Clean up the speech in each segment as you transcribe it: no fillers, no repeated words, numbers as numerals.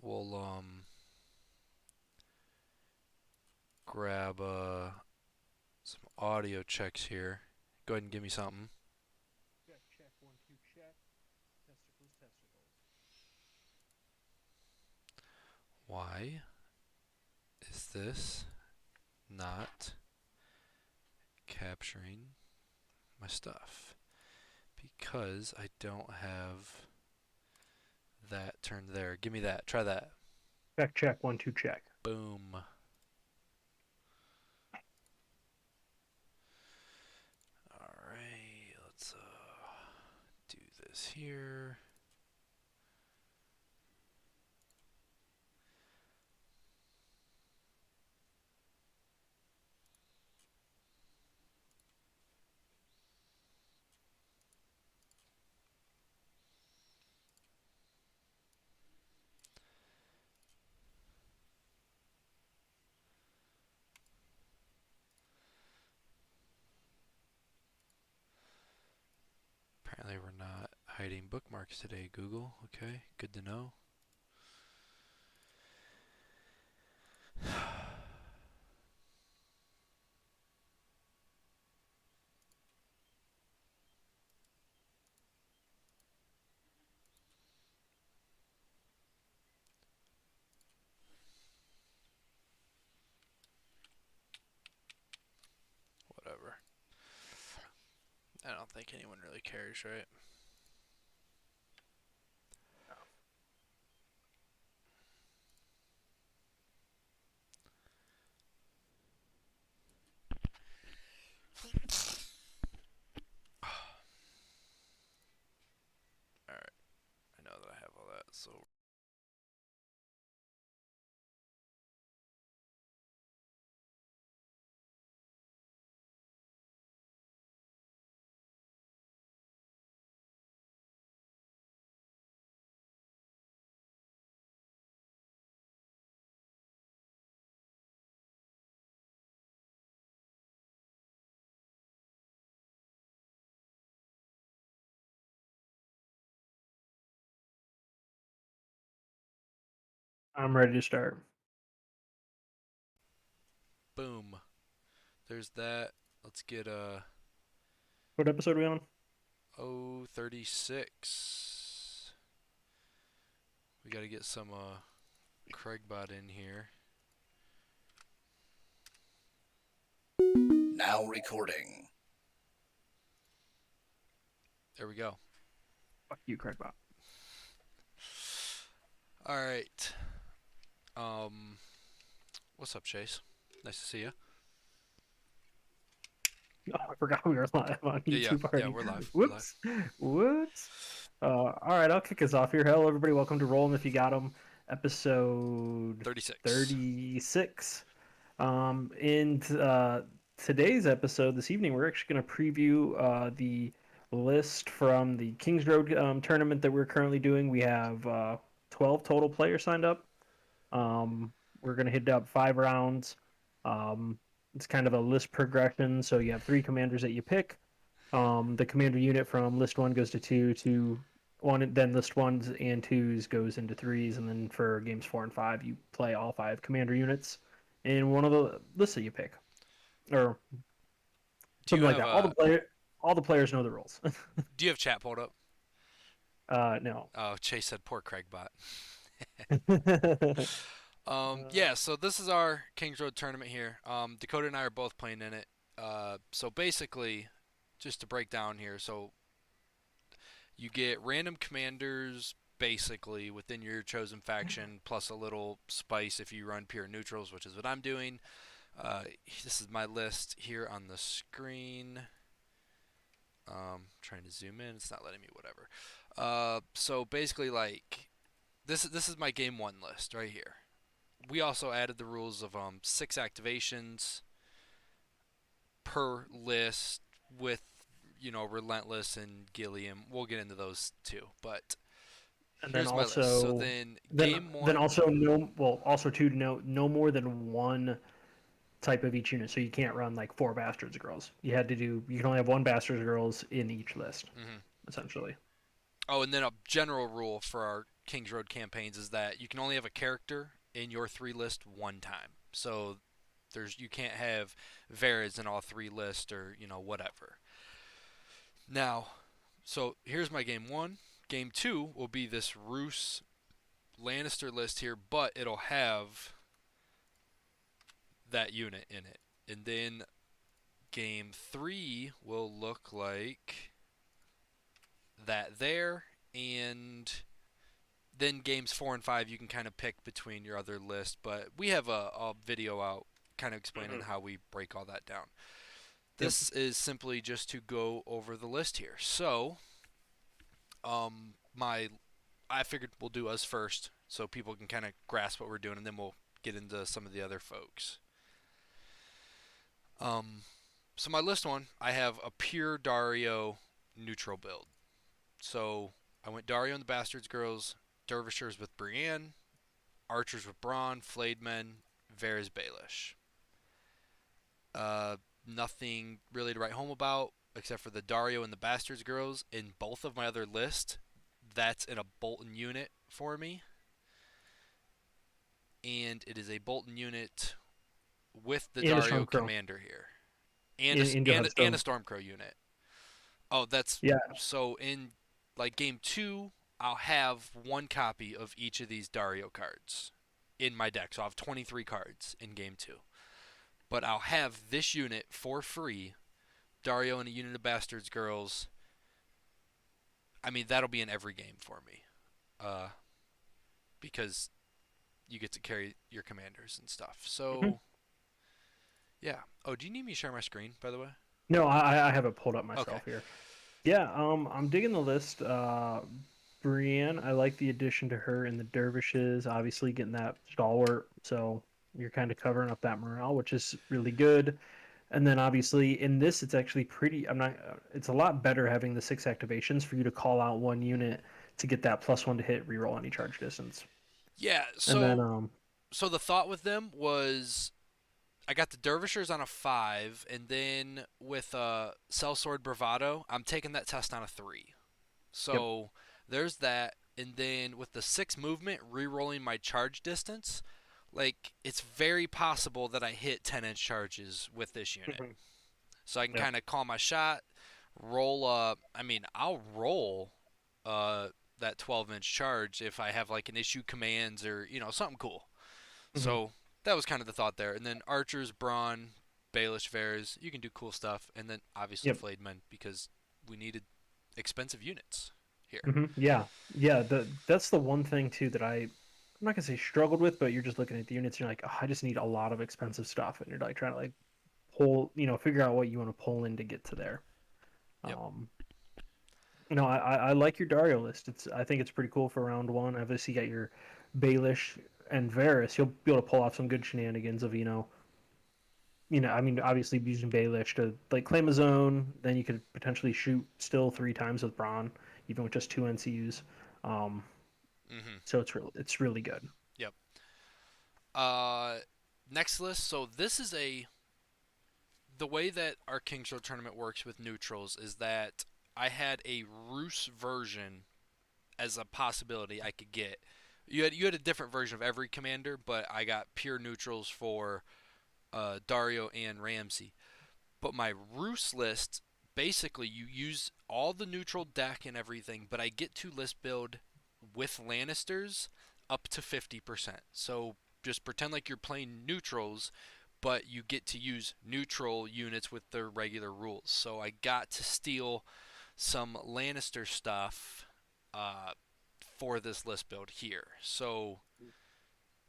we'll grab some audio checks here. Go ahead and give me something. Check, check, 1, 2, check. Testicles, testicles. Why is this not capturing my stuff? Because I don't have that turned there. Give me that. Try that. Check, check, 1, 2, check. Boom. Alright, let's do this here. Apparently we're not hiding bookmarks today, Google. Okay, good to know. Whatever. I don't think anyone really cares, right? Alright, I know that I have all that, so I'm ready to start. boom. There's that. Let's get What episode are we on? 036. We gotta get some Craigbot in here. Now recording. There we go. Fuck you, Craigbot. Alright. Um what's up, Chase? Nice to see you. Oh, I forgot we were live on YouTube Yeah, already. we're live. Whoops. Whoops. All right, I'll kick us off here. Hello, everybody. Welcome to Roll 'em If You Got 'em, episode 36. 36. In today's episode, this evening, we're actually going to preview the list from the Kings Road tournament that we're currently doing. We have 12 total players signed up. We're going to hit up 5 rounds. It's kind of a list progression, so you have 3 commanders that you pick. The commander unit from list 1 goes to 2, to 1, then list 1s and 2s goes into 3s, and then for games 4 and 5, you play all 5 commander units in one of the lists that you pick, or Do you something like have that. All the players know the rules. do you have chat pulled up? No. Oh, Chase said poor Craigbot. uh, Yeah, so this is our Kings Road tournament here. Dakota and I are both playing in it. So basically, just to break down here, so you get random commanders basically within your chosen faction, plus a little spice if you run pure neutrals, which is what I'm doing. This is my list here on the screen. Trying to zoom in, it's not letting me. Whatever. So basically, like this is my game one list right here. We also added the rules of 6 activations per list with Relentless and Gilliam. We'll get into those too, but and then here's my list. So also, then then game then one. also no, well, also too, no more than one type of each unit, so you can't run like 4 bastards girls. You can only have 1 bastards girls in each list, Mhm. essentially. Oh, and then a general rule for our Kings Road campaigns is that you can only have a character in your 3 list one time. So you can't have Varys in all 3 lists or whatever. Now, so here's my game 1. Game 2 will be this Roose Lannister list here, but it'll have that unit in it. And then game 3 will look like that there, and then games 4 and 5 you can kind of pick between your other list, but we have a video out kind of explaining how we break all that down. This is simply just to go over the list here. So, I figured we'll do us first so people can kind of grasp what we're doing, and then we'll get into some of the other folks. So my list 1, I have a pure Dario neutral build. So I went Dario and the Bastards Girls, Dervishers with Brienne, Archers with Bronn, Flayed Men, Varys Baelish. Nothing really to write home about except for the Dario and the Bastards Girls. In both of my other lists, that's in a Bolton unit for me. And it is a Bolton unit with the And a Dario Stormcrow. commander here. And In a Hearthstone. Stormcrow unit. Oh, that's Yeah. so in like game 2, I'll have 1 copy of each of these Dario cards in my deck. So I'll have 23 cards in game 2. But I'll have this unit for free, Dario and a unit of Bastards Girls. I mean, that'll be in every game for me. Because you get to carry your commanders and stuff. So, yeah. Oh, do you need me to share my screen, by the way? No, I have it pulled up Okay. myself here. Yeah, I'm digging the list. Brienne, I like the addition to her and the dervishes, obviously getting that stalwart, so you're kind of covering up that morale, which is really good. And then obviously in this, it's actually pretty. I'm not. It's a lot better having the 6 activations for you to call out 1 unit to get that +1 to hit, reroll any charge distance. Yeah, And then so the thought with them was I got the Dervishers on a 5, and then with Sellsword Bravado, I'm taking that test on a 3. So there's that, and then with the 6 movement, re-rolling my charge distance, like it's very possible that I hit 10-inch charges with this unit. So I can kind of call my shot, roll. I mean, I'll roll that 12-inch charge if I have like an issue commands or something cool. So that was kind of the thought there. And then Archers, Bronn, Baelish, Varys, you can do cool stuff. And then obviously Flayed Men because we needed expensive units here. Yeah. That's the one thing too that I'm not gonna say struggled with, but you're just looking at the units and you're like, oh, I just need a lot of expensive stuff, and you're like trying to like pull, figure out what you want to pull in to get to there. Yep. No, I like your Dario list. I think it's pretty cool for round 1. Obviously, you got your Baelish and Varys. You'll be able to pull off some good shenanigans of I mean, obviously using Baelish to like claim a zone. Then you could potentially shoot still 3 times with Bronn, even with just 2 NCUs. So it's really good. Yep. Next list. So this is the way that our Kings Road tournament works with neutrals is that I had a Roose version as a possibility I could get. You had a different version of every commander, but I got pure neutrals for Dario and Ramsay. But my Roose list, basically, you use all the neutral deck and everything, but I get to list build with Lannisters up to 50%. So just pretend like you're playing neutrals, but you get to use neutral units with the regular rules. So I got to steal some Lannister stuff for this list build here. So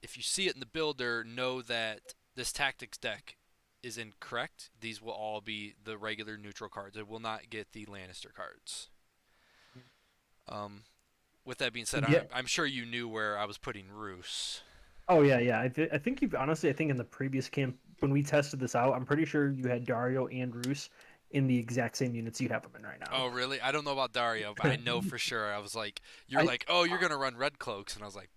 if you see it in the builder, know that this tactics deck is incorrect. These will all be the regular neutral cards. It will not get the Lannister cards. With that being said, I'm sure you knew where I was putting Roose. Oh yeah. I think you've honestly. I think in the previous camp when we tested this out, I'm pretty sure you had Dario and Roose in the exact same units you have them in right now. Oh really? I don't know about Dario, but I know for sure. I was like, oh, you're gonna run red cloaks, and I was like,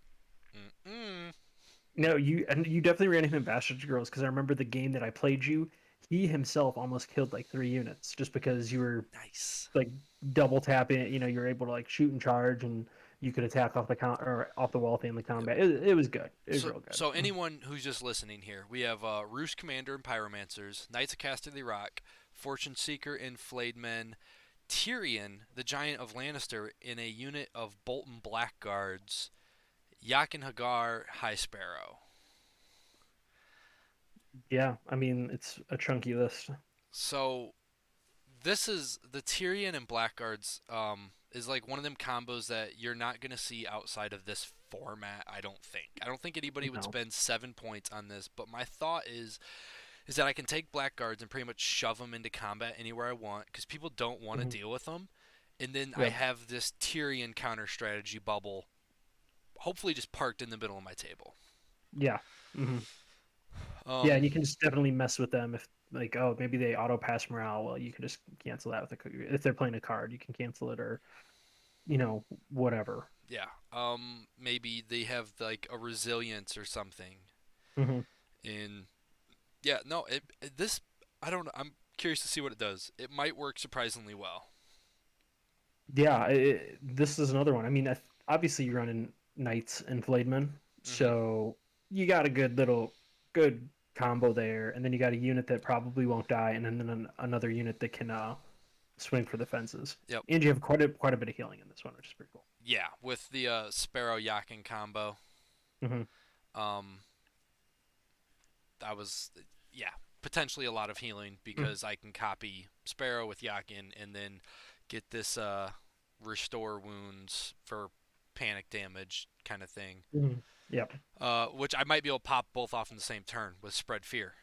No, you definitely ran him in Bastards Girls because I remember the game that I played you. He himself almost killed like 3 units just because you were nice, like double tapping. You were able to like shoot and charge and you could attack off the or off the wall thing in the combat. It was good. It was So, real good. so anyone who's just listening here, we have Roost Commander and Pyromancers, Knights of Casterly Rock, Fortune Seeker and Flayed Men, Tyrion, the Giant of Lannister, in a unit of Bolton Blackguards, Jaqen Hagar, High Sparrow. Yeah, I mean it's a chunky list. So this is the Tyrion and Blackguards. Is like one of them combos that you're not gonna see outside of this format. I don't think. I don't think anybody would No. spend 7 points on this. But my thought is that I can take Blackguards and pretty much shove them into combat anywhere I want because people don't want to Hmm. deal with them. And then I Yep. have this Tyrion counter strategy bubble, hopefully just parked in the middle of my table. Yeah. Hmm. Yeah, Um, and you can just definitely mess with them if like oh maybe they auto pass morale. Well, you can just cancel that with if they're playing a card, you can cancel it or whatever. yeah. Maybe they have like a resilience or something. Hmm. And yeah, no, this I don't know. I'm curious to see what it does. It might work surprisingly well. Yeah, this is another one. I mean, obviously you're running knights and flayedmen, Hmm. so you got a good combo there, and then you got a unit that probably won't die, and then another unit that can swing for the fences. Yep. And you have quite a bit of healing in this one, which is pretty cool. Yeah, with the Sparrow Yakin combo. Hmm. Um, I was yeah potentially a lot of healing because I can copy Sparrow with Yakin and then get this restore wounds for panic damage kind of thing. Hmm. Yep. Which I might be able to pop both off in the same turn with Spread Fear.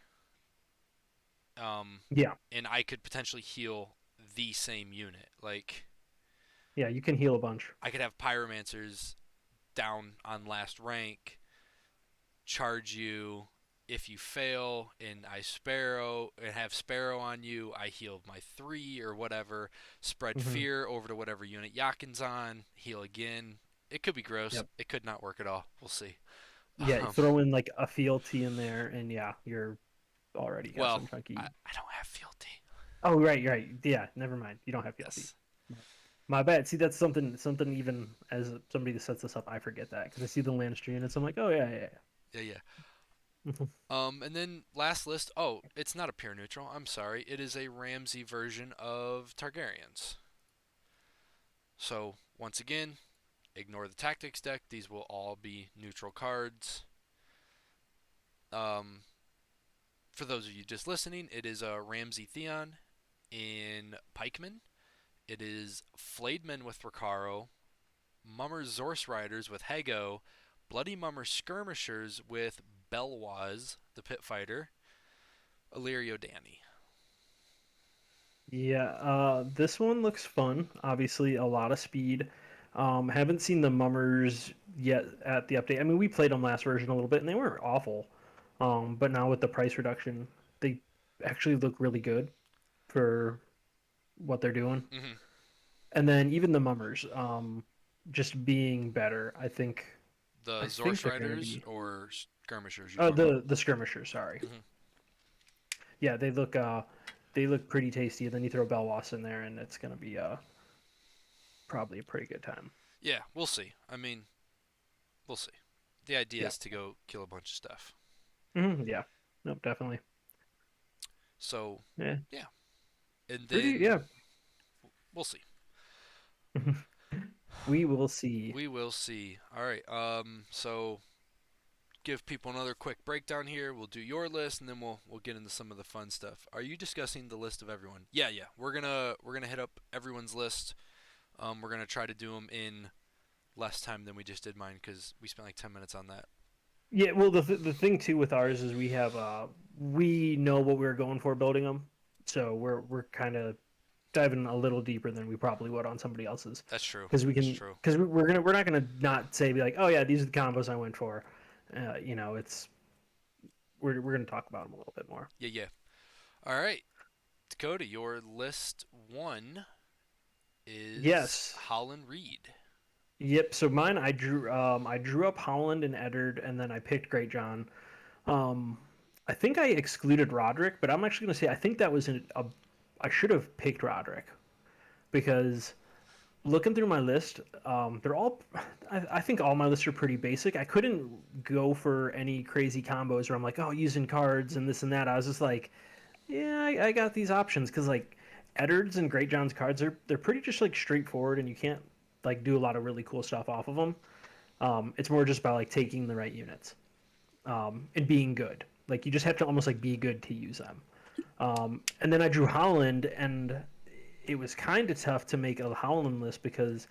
Um, Yeah. and I could potentially heal the same unit. Like Yeah, you can heal a bunch. I could have Pyromancers down on last rank, charge you. If you fail and I Sparrow and have Sparrow on you, I heal my 3 or whatever. Spread Hmm. Fear over to whatever unit Yakin's on. Heal again. It could be gross. Yep. It could not work at all. We'll see. Yeah, Um, throw in like a fealty in there, and yeah, you're already got well, some chunky. I don't have fealty. Oh, right, right. Yeah, never mind. You don't have fealty. Yes. My bad. See, that's something even as somebody that sets this up, I forget that because I see the Lannister units. I'm like, oh yeah, yeah, Yeah, yeah. yeah. And then last list. Oh, it's not a pure neutral. I'm sorry. It is a Ramsey version of Targaryens. So once again, ignore the tactics deck. These will all be neutral cards. Um, for those of you just listening, it is a Ramsey Theon in Pikeman. It is Flayedmen with Recaro, Mummer Zorse Riders with Hego, Bloody Mummer Skirmishers with Belwaz, the Pit Fighter, Illyrio Danny. Yeah, this one looks fun. Obviously, a lot of speed. Haven't seen the mummers yet at the update. I mean, we played them last version a little bit, and they weren't awful. But now with the price reduction, they actually look really good for what they're doing. Mm-hmm. And then even the mummers, just being better. The I think Zorse they're gonna Riders be. or Skirmishers you're talking about? The skirmishers. Sorry. Mm-hmm. Yeah, they look pretty tasty. Then you throw Belwas in there, and it's gonna be probably a pretty good time. Yeah, we'll see. I mean, we'll see. The idea Yeah. is to go kill a bunch of stuff. Yeah. Nope. Definitely. So, Yeah. yeah. And Pretty. then Yeah. we'll see. We will see. We will see. All right. So give people another quick breakdown here. We'll do your list and then we'll get into some of the fun stuff. Are you discussing the list of everyone? Yeah, yeah. We're gonna hit up everyone's list. We're gonna try to do them in less time than we just did mine because we spent like 10 minutes on that. Yeah. Well, the thing too with ours is we know what we are going for building them, so we're kind of diving a little deeper than we probably would on somebody else's That's true. because That's true. we're not gonna not say be like, oh yeah, these are the combos I went for. It's we're gonna talk about them a little bit more. Yeah, yeah. All right, Dakota, your list one is Yes. Holland Reed. Yep. So mine, I drew up Holland and Eddard, and then I picked Great John. Um, I think I excluded Roderick, but I'm actually gonna say I think that was I should have picked Roderick because looking through my list, they're all. I think all my lists are pretty basic. I couldn't go for any crazy combos where I'm like, oh, using cards and this and that. I was just like, yeah, I got these options because like Eddard's and Great John's cards are they're pretty just like straightforward and you can't like do a lot of really cool stuff off of them. It's more just about like taking the right units and being good. Like you just have to almost like be good to use them. And then I drew Holland, and it was kind of tough to make a Holland list because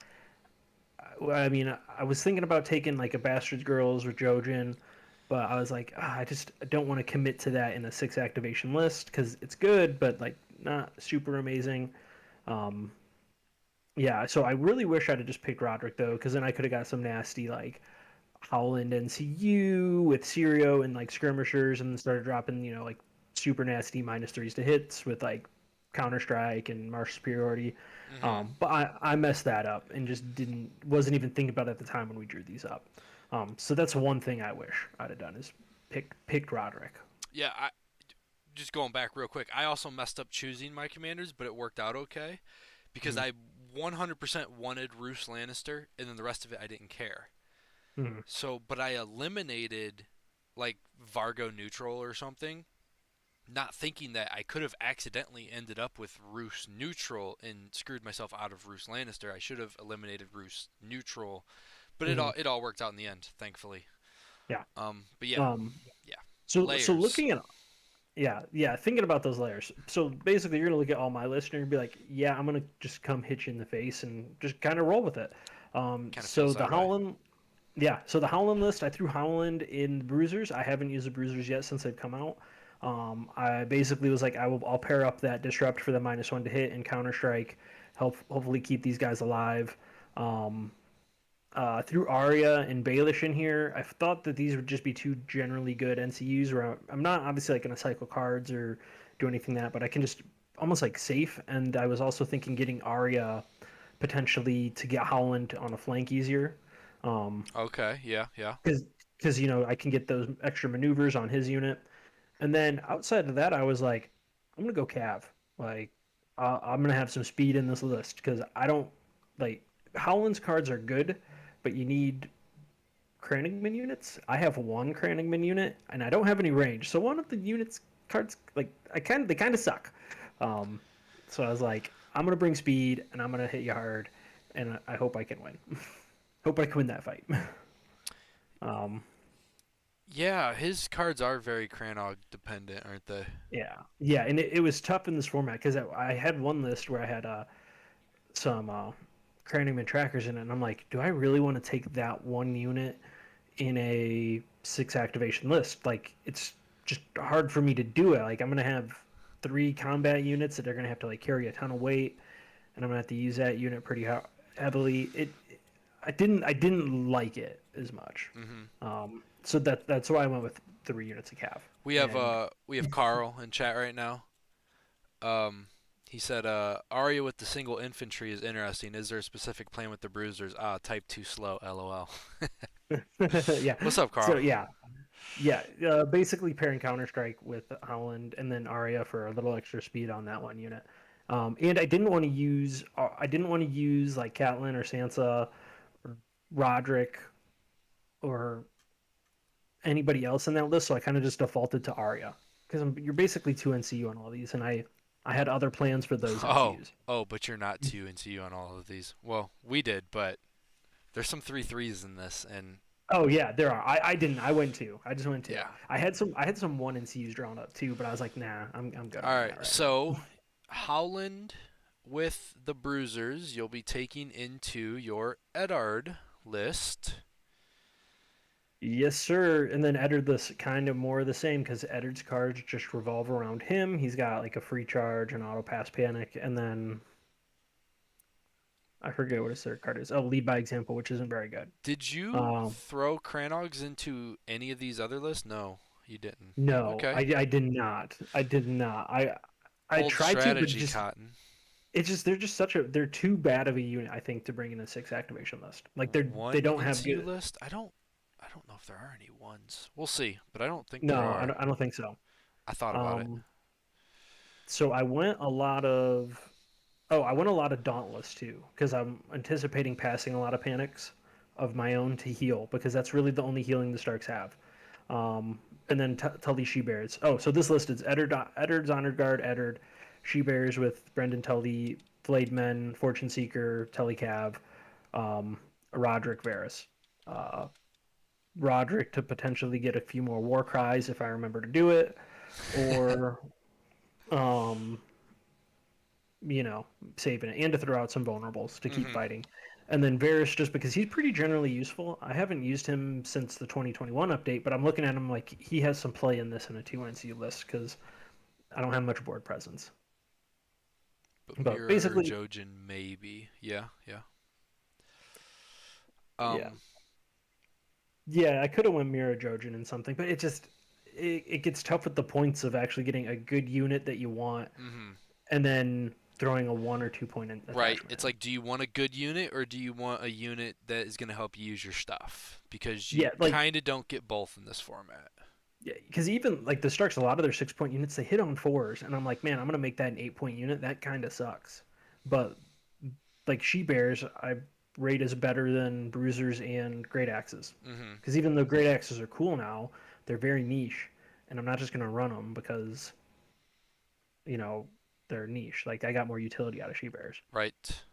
I mean I was thinking about taking like a Bastard's Girls or Jojen, but I was like I just don't want to commit to that in a six activation list because it's good but like not super amazing. Um, yeah, so I really wish I'd have just picked Roderick though, because then I could have got some nasty like Howland NCU with Sirio and like skirmishers, and then started dropping like super nasty minus threes to hits with like Counter Strike and Martial Superiority. Hmm. But I messed that up and just wasn't even thinking about it at the time when we drew these up. So that's one thing I wish I'd have done is picked Roderick. Yeah, just going back real quick, I also messed up choosing my commanders, but it worked out okay because Mm-hmm. I 100% wanted Roose Lannister, and then the rest of it I didn't care. Mm-hmm. So, but I eliminated like Vargo neutral or something, not thinking that I could have accidentally ended up with Roose neutral and screwed myself out of Roose Lannister. I should have eliminated Roose neutral, but it Mm-hmm. all worked out in the end, thankfully. Yeah. But yeah, Um, yeah, so layers. looking at yeah, thinking about those layers. So basically, you're gonna look at all my lists and you're gonna be like, yeah, I'm gonna just come hit you in the face and just kind of roll with it. Kind of So feels the that way. Howland, yeah, so the Howland list, I threw Howland in the Bruisers. I haven't used the Bruisers yet since they've come out. I basically was like, I'll pair up that Disrupt for the -1 to hit and Counter Strike, hopefully keep these guys alive. Um, through Arya and Baelish in here, I thought that these would just be two generally good NCUs where I'm not obviously like going to cycle cards or do anything that, but I can just almost like safe. And I was also thinking getting Arya potentially to get Howland on a flank easier. Um, Okay, yeah, yeah. because I can get those extra maneuvers on his unit. And then outside of that, I was like, I'm gonna go Cav. Like, I'm gonna have some speed in this list because I don't like Howland's cards are good, but you need Kranigman units. I have one Kranigman unit, and I don't have any range. So one of the units cards, like they kind of suck. Um, so I was like, I'm gonna bring speed, and I'm gonna hit you hard, and I hope I can win. Hope I can win that fight. Um, Yeah, his cards are very Cranog dependent, aren't they? yeah, and it was tough in this format because I had one list where I had some Kranigman trackers in it, and I'm like, do I really want to take that one unit in a six activation list? Like, it's just hard for me to do it. Like, I'm gonna have three combat units that are gonna have to like carry a ton of weight, and I'm gonna have to use that unit pretty heavily. I didn't like it as much. Hmm. So that's why I went with three units of cav. And We have Carl in chat right now. Um, he said Arya with the single infantry is interesting. Is there a specific plan with the bruisers? Ah, type 2 slow. LOL. yeah, What's up, so Carl? basically pairing Counter Strike with Howland and then Arya for a little extra speed on that one unit. And I didn't want to use like Catelyn or Sansa or Roderick or anybody else in that list, so I kind of just defaulted to Arya because you're basically two NCU on all these, and I had other plans for those Oh, NCUs. oh, but you're not 2 and you on all of these. Well, we did, but there's some 3-3s in this, and Oh yeah, there are. I didn't. I went two. I just went two. yeah. I had some one NCUs drawn up too, but I was like, nah, I'm good All on right, that right now. so Howland with the bruisers, you'll be taking into your Eddard list. Yes, sir. And then Eddard this kind of more of the same because Eddard's cards just revolve around him. He's got like a free charge, an auto pass panic, and then I forget what his third card is. Oh, lead by example, which isn't very good. Did you Um, throw Cranogs into any of these other lists? No, you didn't. no, Okay. I did not. I did not. I Bold tried to, but strategy, just Cotton. it's just they're too bad of a unit, I think, to bring in a six activation list. Like they One don't have NCU good. list? I don't know if there are any ones. We'll see, but I don't think there No, I are. don't, I don't think so. I thought about it. Um, so I went a lot of. Oh, I went a lot of Dauntless too, because I'm anticipating passing a lot of panics of my own to heal, because that's really the only healing the Starks have. And then Tully She Bears. Oh, so this list is Eddard's Honored Guard, Eddard, She Bears with Brendan Tully, Flayed Men, Fortune Seeker, Tully Cav, um, Roderick Varys. Uh, Roderick to potentially get a few more war cries if I remember to do it, or um, you know, saving it, and to throw out some vulnerables to keep Hmm. fighting. And then Varys, just because he's pretty generally useful. I haven't used him since the 2021 update, but I'm looking at him like he has some play in this in a 2NC list because I don't have much board presence. But But Mirror basically, Jojen maybe. Yeah, yeah. yeah, Um, yeah, I could have went Mira Jojen in something, but it gets tough with the points of actually getting a good unit that you want, hmm. and then throwing a 1 or 2 point Right. attachment It's in. like, do you want a good unit or do you want a unit that is going to help you use your stuff? Because you Yeah, like kind of don't get both in this format. yeah, because even like the Starks, a lot of their 6 point units they hit on fours, and I'm like, man, I'm gonna make that an 8 point unit. That kind of sucks. But like She Bears, I rate as better than Bruisers and Great Axes. Hmm. Because even though Great Axes are cool now, they're very niche, and I'm not just gonna run them because you know they're niche. Like I got more utility out of She Bears. Right.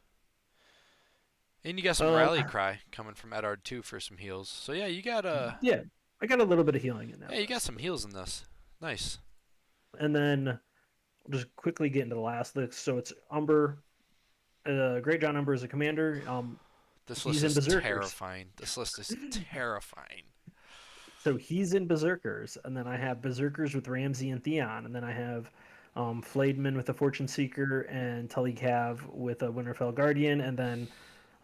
And you got some Um, Rally Cry coming from Edard too for some heals. So yeah, you got yeah, I got a little bit of healing in that yeah, you got list, some heals in this. Nice. and then I'll just quickly get into the last list. So it's Umber. Great John Umber is a commander. This list He's in is Berserkers. terrifying. This list is terrifying. So he's in Berserkers, and then I have Berserkers with Ramsey and Theon, and then I have Flademan with a Fortune Seeker, and Tully Cav with a Winterfell Guardian, and then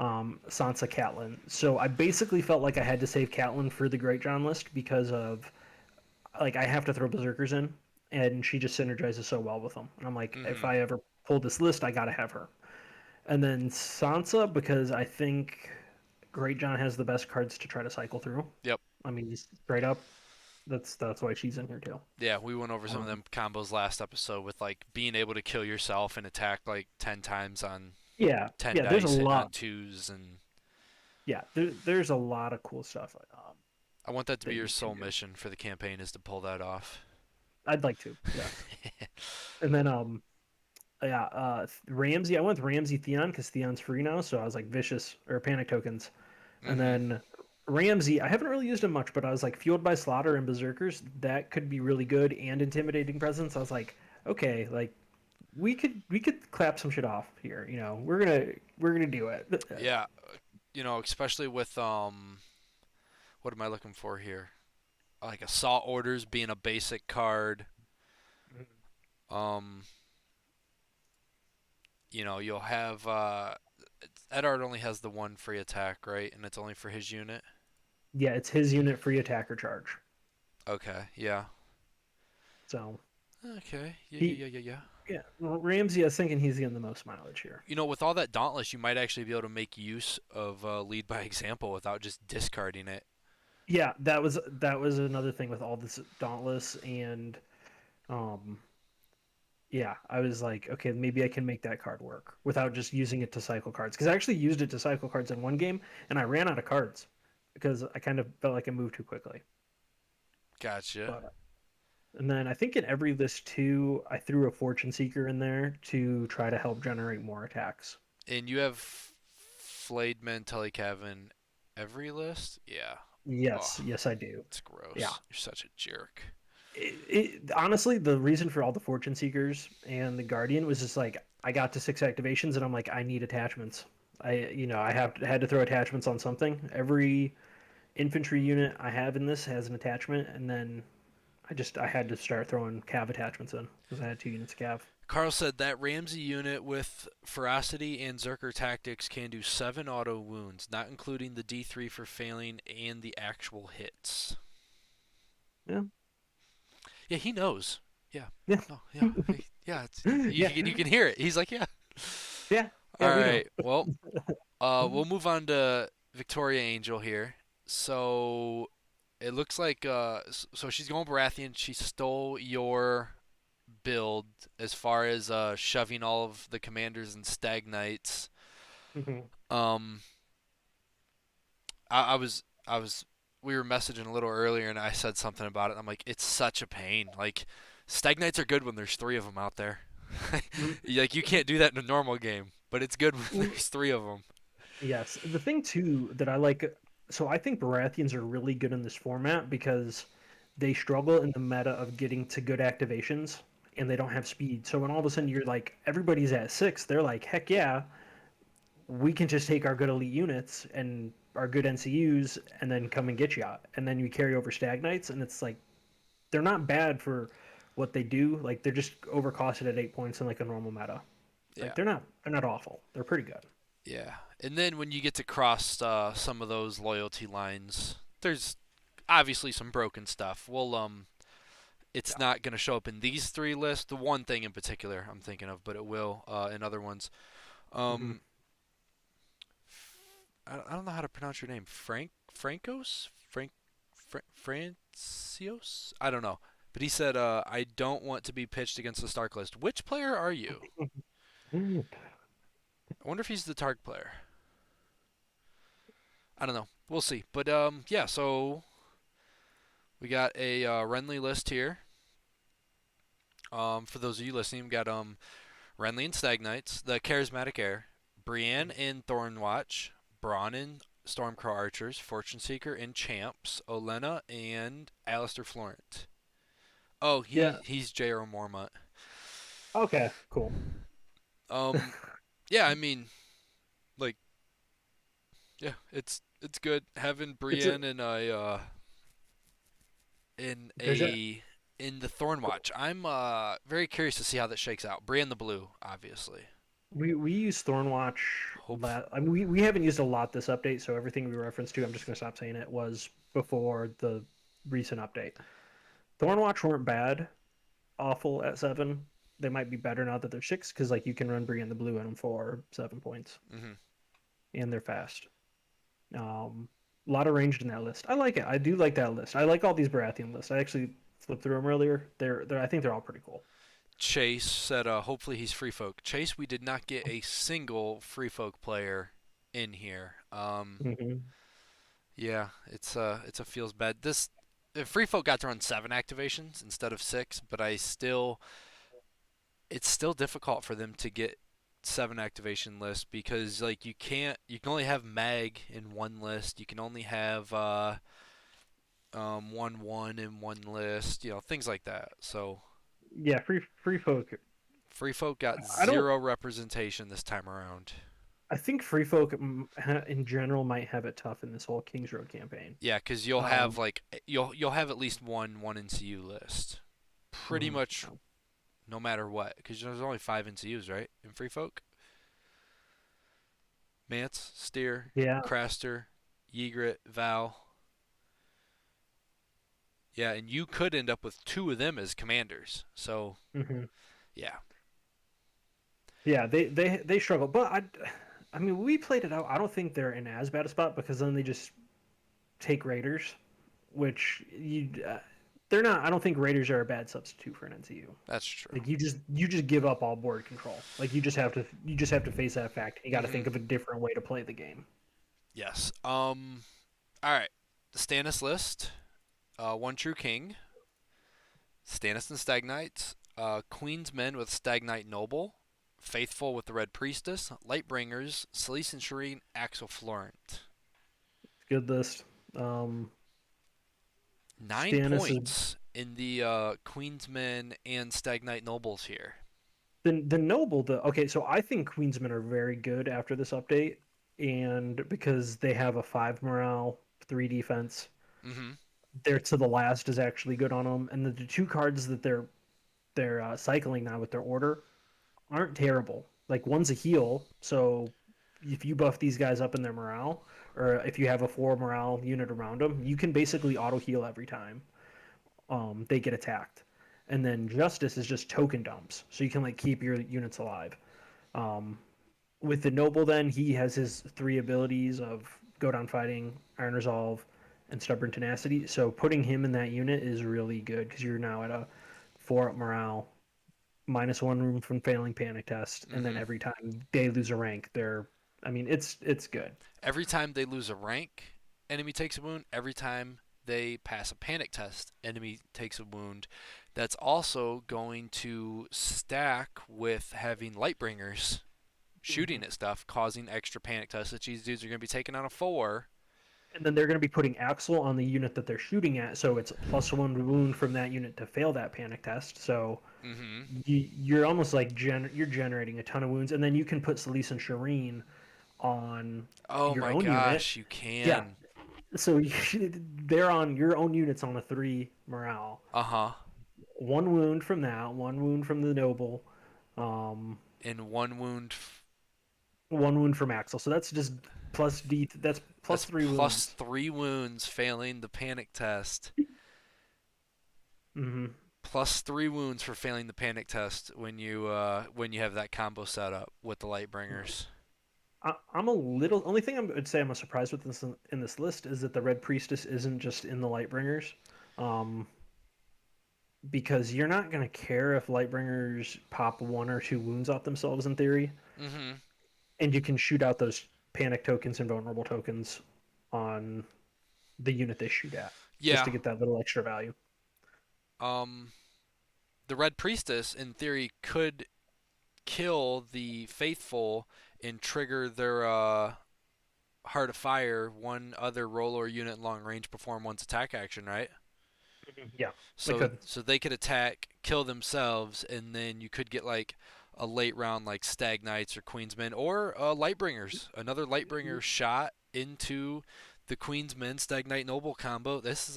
Sansa Catelyn. So I basically felt like I had to save Catelyn for the Great John list because of like I have to throw Berserkers in, and she just synergizes so well with them. And I'm like, if Hmm. I ever pull this list, I gotta have her. And then Sansa because I think Great John has the best cards to try to cycle through. Yep. I mean, just straight up, that's why she's in here too. Yeah, we went over some of Um, them combos last episode with like being able to kill yourself and attack like 10 times on yeah, 10 yeah. There's a dice hitting on lot. twos and Yeah, there's a lot of cool stuff I want that to be that your you can sole do. mission for the campaign is to pull that off. I'd like to, yes. And then yeah, Ramsey. I went with Ramsey Theon because Theon's free now, so I was like vicious or panic tokens. And Hmm. then Ramsey, I haven't really used him much, but I was like fueled by Slaughter and Berserkers. That could be really good and intimidating presence. I was like, okay, like we could clap some shit off here. You know, we're gonna do it. Yeah, especially with what am I looking for here? Like assault orders being a basic card. Um, you'll have Edard only has the one free attack, right? And it's only for his unit. Yeah, it's his unit free attacker charge. Okay, yeah. So Okay, yeah, he, yeah, yeah, yeah, yeah. yeah, well, Ramsey. I was thinking he's getting the most mileage here. With all that Dauntless, you might actually be able to make use of lead by example without just discarding it. Yeah, that was another thing with all this Dauntless and um yeah, I was like, okay, maybe I can make that card work without just using it to cycle cards. Because I actually used it to cycle cards in one game, and I ran out of cards because I kind of felt like I moved too quickly. Gotcha. But and then I think in every list too, I threw a Fortune Seeker in there to try to help generate more attacks. And you have flayed men, Telecavin every list? Yeah. Yes, Oh, yes, I do. it's Yeah. gross. You're such a jerk. Honestly, the reason for all the Fortune Seekers and the Guardian was just like I got to 6 activations, and I'm like, I need attachments. I had to throw attachments on something. Every infantry unit I have in this has an attachment, and then I had to start throwing cav attachments in because I had 2 units of cav. Carl said that Ramsey unit with Ferocity and Zerker Tactics can do 7 auto wounds, not including the D3 for failing and the actual hits. Yeah, Yeah, he knows. Yeah. yeah, Oh, yeah. Hey, yeah, yeah, you can hear it. He's like, yeah. yeah, All yeah. We know. right. Well, we'll move on to Victoria Angel here. So it looks like so she's going Baratheon. She stole your build as far as shoving all of the commanders and stag knights. Mhm. Um, I was we were messaging a little earlier, and I said something about it. I'm like, it's such a pain. Like, stag knights are good when there's three of them out there. Mm, Like, you can't do that in a normal game, but it's good when mm, there's three of them. yes, the thing too that I like, so I think Baratheons are really good in this format because they struggle in the meta of getting to good activations and they don't have speed. So when all of a sudden you're like everybody's at six, they're like, heck yeah, we can just take our good elite units and our good NCUs and then come and get you out. And then you carry over Stag Knights, and it's like they're not bad for what they do. Like they're just overcosted at 8 points in like a normal meta. Like Yeah, they're not awful. They're pretty good. yeah. And then when you get to cross some of those loyalty lines, there's obviously some broken stuff. It's Yeah. not going to show up in these three lists. The one thing in particular I'm thinking of, but it will in other ones. Hmm. Um, I don't know how to pronounce your name. Francios? I don't know. But he said, I don't want to be pitched against the Stark list. Which player are you? I wonder if he's the Targ player. I don't know. We'll see. But yeah. So we got a Renly list here. For those of you listening, we got Renly and Stag Knights, the Charismatic Heir, Brienne and Thornwatch, Bronn and Stormcrow Archers, Fortune Seeker and Champs, Olenna and Alistair Florent. Oh, Yeah. he's J.R. Mormont. Okay. Cool. Um, yeah, I mean, like, yeah, it's good having It's a Brienne in there's a a in the Thornwatch. I'm very curious to see how that shakes out. Brienne the Blue, obviously. we use Thornwatch. Hope. I mean, we haven't used a lot this update, so everything we referenced to, I'm just gonna stop saying it, was before the recent update. Thornwatch weren't bad, awful at 7. They might be better now that they're 6 because like you can run Bree and the Blue in them for 7 points, Hmm. and they're fast. A lot of ranged in that list. I like it. I do like that list. I like all these Baratheon lists. I actually flipped through them earlier. I think they're all pretty cool. Chase said, hopefully he's free folk. Chase, we did not get a single free folk player in here. Hmm. Yeah, it's a feels bad. This free folk got to run 7 activations instead of 6, but it's still difficult for them to get 7 activation lists because like you can only have mag in one list. You can only have 1 in one list. Things like that. So Yeah, free folk. free folk got I don't. zero representation this time around. I think free folk in general might have it tough in this whole Kings Road campaign. Yeah, because you'll have Um, like you'll have at least one NCU list, pretty mhm. much no matter what. Because there's only 5 NCUs, right? In Free Folk, Mance, Steer, Yeah. Craster, Ygritte, Val. Yeah, and you could end up with 2 of them as commanders. So Hmm. yeah, Yeah, they struggle, but I mean, we played it out. I don't think they're in as bad a spot because then they just take Raiders, which they're not. I don't think Raiders are a bad substitute for an NCU. that's true. Like you just give up all board control. Like you just have to face that fact. You got to Hmm. think of a different way to play the game. Yes. All right. The Stannis list. One True King. Stannis and Stag Knights, Queen's Men with Stag Knight Noble, Faithful with the Red Priestess, Lightbringers, Selyse and Shireen, Axel Florent. Good list. Um, Nine Stannis is points in the Queen's Men and Stag Knight Nobles here. the noble. The okay. So I think Queensmen are very good after this update, and because they have a 5 morale, 3 defense. Mm-hmm. Their to the last is actually good on them, and the 2 cards that they're cycling now with their order aren't terrible. Like one's a heal, so if you buff these guys up in their morale, or if you have a 4 morale unit around them, you can basically auto heal every time they get attacked. And then Justice is just token dumps, so you can like keep your units alive. Um, with the Noble, then he has his 3 abilities of Go Down Fighting, Iron Resolve, and Stubborn Tenacity. So putting him in that unit is really good because you're now at a 4 up morale, -1 room from failing panic test, and then Hmm. every time they lose a rank, I mean, it's good. Every time they lose a rank, enemy takes a wound. Every time they pass a panic test, enemy takes a wound. That's also going to stack with having Lightbringers shooting Mhm. at stuff, causing extra panic tests that these dudes are going to be taking on a 4. And then they're going to be putting Axel on the unit that they're shooting at, so it's +1 wound from that unit to fail that panic test. So Hmm. you're almost like you're generating a ton of wounds, and then you can put Solis and Shireen on Oh your my own unit. gosh, you Yeah, can. so they're on your own units on a 3 morale. Uh huh. 1 wound from that, 1 wound from the noble, um, And one wound. 1 wound from Axel. So that's just plus D. That's plus That's three plus wounds. 3 wounds failing the panic test. Hmm. Plus 3 wounds for failing the panic test when you have that combo set up with the Lightbringers. I'm a little. Only thing I would say I'm surprised with this in this list is that the Red Priestess isn't just in the Lightbringers, um, because you're not gonna care if Lightbringers pop 1 or 2 wounds off themselves in theory, Hmm. and you can shoot out those panic tokens and vulnerable tokens on the unit they shoot at, just Yeah. to get that little extra value. Um, the Red Priestess, in theory, could kill the Faithful and trigger their Heart of Fire, one other roll or unit long range perform one's attack action, right? Mhm. Yeah, they So could. so they could attack, kill themselves, and then you could get like a late round like Stag Knights or Queensmen or Lightbringers. Another Lightbringer shot into the Queensmen Stag Knight Noble combo. This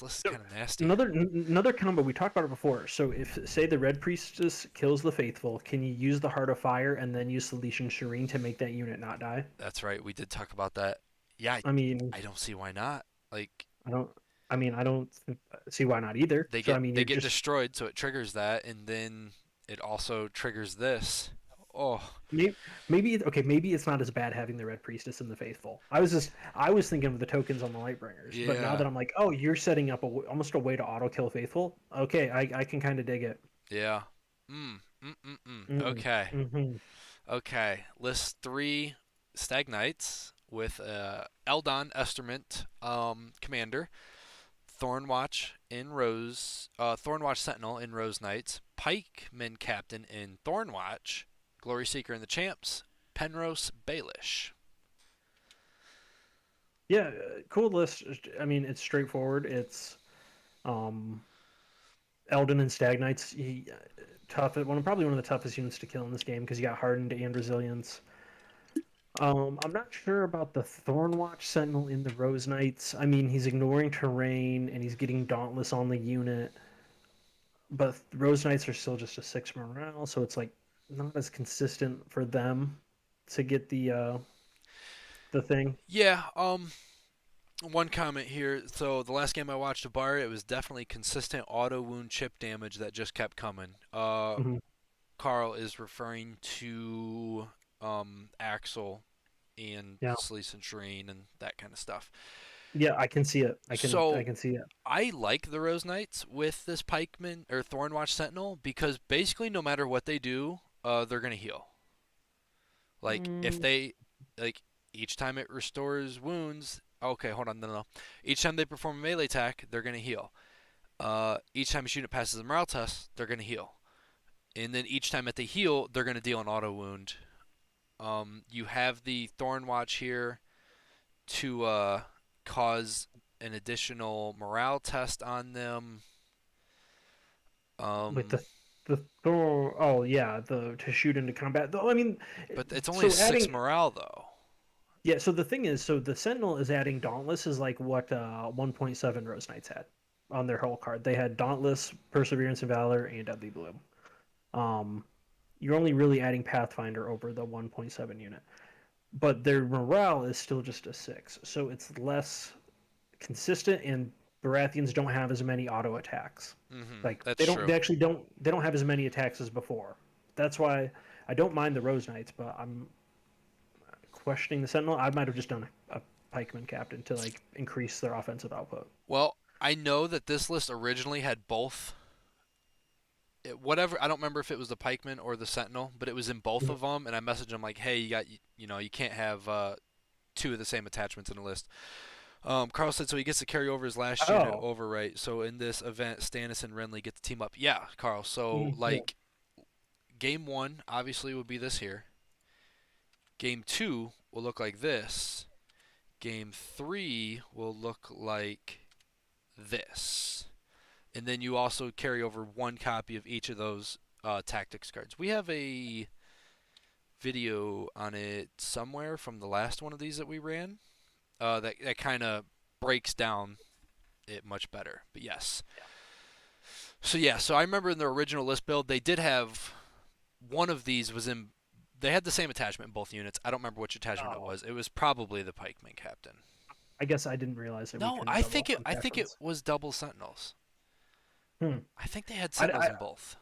list is So kind of nasty. another combo we talked about it before. So if say the Red Priestess kills the Faithful, can you use the Heart of Fire and then use Celestial Shireen to make that unit not die? That's right. We did talk about that. Yeah, I mean, I don't see why not. Like I don't. I mean, I don't see why not either. So I mean, they you're get just destroyed, so it triggers that, and then it also triggers this. Oh, maybe, maybe okay. Maybe it's not as bad having the Red Priestess and the Faithful. I was thinking of the tokens on the Lightbringers, but now yeah, that I'm like, oh, you're setting up almost a way to auto kill Faithful. Okay, I can kind of dig it. yeah. Mm, Okay, mm-hmm. okay. List 3 Stag Knights with Eldon Esterment, commander, Thornwatch Sentinel in Rose Knights, Pikeman Captain in Thornwatch, Glory Seeker in the Champs, Penrose Baelish. Yeah, cool list. I mean, it's straightforward. It's um, Eldon and Stag Knights. Tough. Probably one of the toughest units to kill in this game because you got hardened and resilience. I'm not sure about the Thornwatch Sentinel in the Rose Knights. I mean, he's ignoring terrain and he's getting Dauntless on the unit, but Rose Knights are still just a 6 morale, so it's like not as consistent for them to get the thing. Yeah, one comment here. So the last game I watched of Bar, it was definitely consistent auto wound chip damage that just kept coming. Hmm. Carl is referring to Axel and Yeah, Sleece and Shireen and that kind of stuff. yeah, I can see it. I So can see it. I like the Rose Knights with this Pikeman or Thornwatch Sentinel because basically no matter what they do, they're gonna heal. Like if Mm, they like each time it restores wounds. Okay, hold on, no. Each time they perform a melee attack, they're gonna heal. Each time a unit passes a morale test, they're gonna heal. And then each time that they heal, they're gonna deal an auto wound. You have the Thorn Watch here to cause an additional morale test on them. with Um, the Thor. Oh yeah, the to shoot into combat. Though I mean, but it's only a so 6 adding morale though. yeah. So the thing is, so the Sentinel is adding Dauntless is like what 1.7 Rose Knights had on their whole card. They had Dauntless, Perseverance and Valor, and Deadly Bloom. Um, you're only really adding Pathfinder over the 1.7 unit, but their morale is still just a 6, so it's less consistent, and Baratheons don't have as many auto attacks. Like That's they true. actually don't have as many attacks as before. That's why I don't mind the Rose Knights, but I'm questioning the Sentinel. I might have just done a pikeman captain to like increase their offensive output. Well, I know that this list originally had both whatever. I don't remember if it was the pikeman or the sentinel, but it was in both Mhm. of them. And I messaged him like, hey, you can't have two of the same attachments in a list. Carl said so he gets to carry over his last unit Oh, over, right? So in this event, Stannis and Renly get to team up. Yeah, Carl. So yeah. like game one obviously would be this here. Game two will look like this. Game three will look like this. And then you also carry over one copy of each of those tactics cards. We have a video on it somewhere from the last one of these that we ran that kind of breaks down it much better. But yes. So yeah, so I remember in the original list build they did have one of these was in. They had the same attachment in both units. I don't remember which attachment it Oh, was. It was probably the pikeman captain. I guess I didn't realize that we No, couldn't I double think up it. on I think it attachments. was double sentinels. Hmm. I think they had I, sentinels I, in both.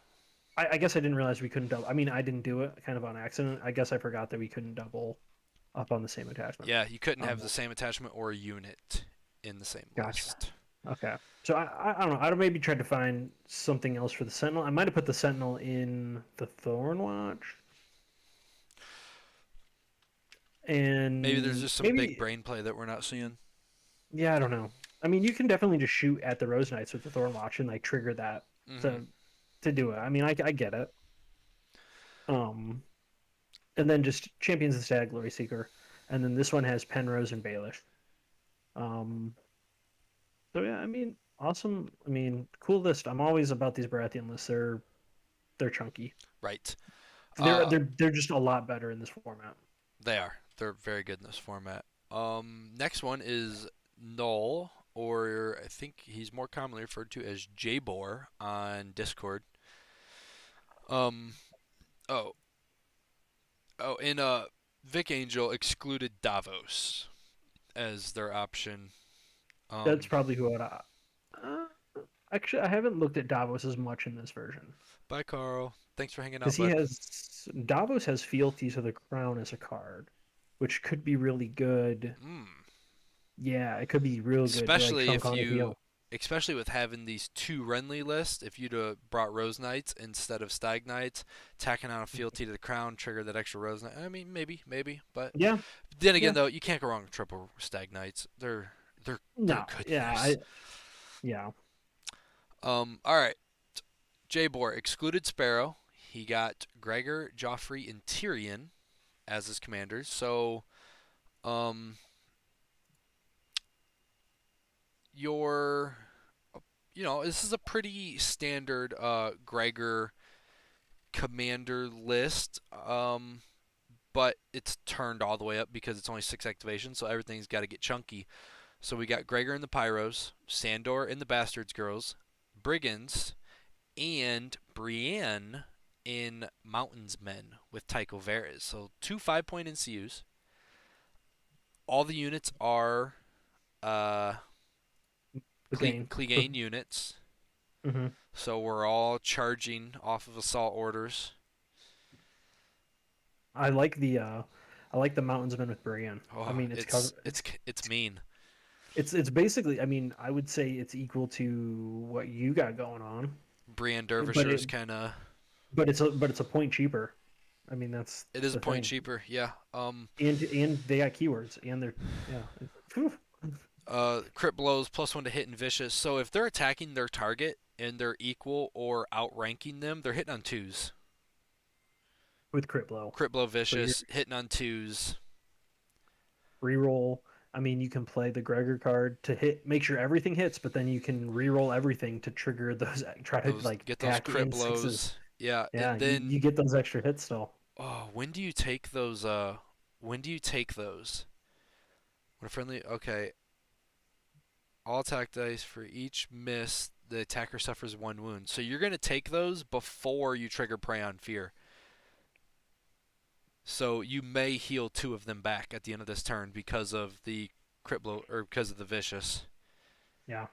I guess I didn't realize we couldn't double. I mean, I didn't do it kind of on accident. I guess I forgot that we couldn't double up on the same attachment. Yeah, you couldn't have Um, the same attachment or unit in the same gotcha. list. Okay. So I don't know. I'd have maybe tried to find something else for the Sentinel. I might have put the Sentinel in the Thorn Watch. Maybe there's And just some big maybe, brain play that we're not seeing. yeah, I don't know. I mean, you can definitely just shoot at the Rose Knights with the Thorn Watch and like trigger that Hmm. to to do it. I mean, I get it. Um, and then just Champions of the Stag, Glory Seeker, and then this one has Penrose and Baelish. Um, so yeah, I mean, awesome. I mean, cool list. I'm always about these Baratheon lists. They're chunky. Right. They're Uh, they're they're just a lot better in this format. they are. They're very good in this format. Next one is Null, or I think he's more commonly referred to as Jabor on Discord. Um. Oh. And Vic Angel excluded Davos as their option. That's Um. probably who I'd. Uh, actually, I haven't looked at Davos as much in this version Bye, Carl. Thanks for hanging because out, he bud. has Davos has fealty to the crown as a card, which could be really good. Mm. Yeah, it could be real good to like Especially chunk if on a you, deal. especially with having these two Renly lists, if you'd have brought Rose Knights instead of Stag Knights, tacking on a fealty to the crown, trigger that extra Rose Knight. I mean, maybe, but Yeah, then again, yeah. though, you can't go wrong with triple Stag Knights. They're No, good yeah, units. yeah. All right, Jabor excluded Sparrow. He got Gregor, Joffrey, and Tyrion as his commanders. So, um, your this is a pretty standard Gregor commander list, but it's turned all the way up because it's only 6 activations, so everything's got to get chunky. So we got Gregor in the Pyros, Sandor in the Bastards Girls, Brigands, and Brienne in Mountains Men with Tycho Varys. So two 5-point NCUs. All the units are uh, The game. Clegane units. Hmm. So we're all charging off of assault orders. I like the Mountainsman with Brienne. I Oh, mean, it's cover. it's mean. It's basically. I mean, I would say it's equal to what you got going on, Brienne but Derbyshire is kind of. but it's a point cheaper. I mean, that's It is a the point thing. cheaper, yeah. And they got keywords and they're yeah. Whew. Crit blows +1 to hit and vicious. So if they're attacking their target and they're equal or outranking them, they're hitting on twos. With crit blow. Crit blow So you're vicious, hitting on twos. reroll. I mean, you can play the Gregor card to hit, make sure everything hits, but then you can reroll everything to trigger those. Try to Those like get those attack crit in sixes. blows. Yeah, Yeah, and you then get those extra hits still. oh, when do you take those? When do you take those? When a friendly, okay, all attack dice for each miss, the attacker suffers 1 wound. So you're gonna take those before you trigger Prey on Fear. So you may heal 2 of them back at the end of this turn because of the crit blow or because of the vicious. Yeah.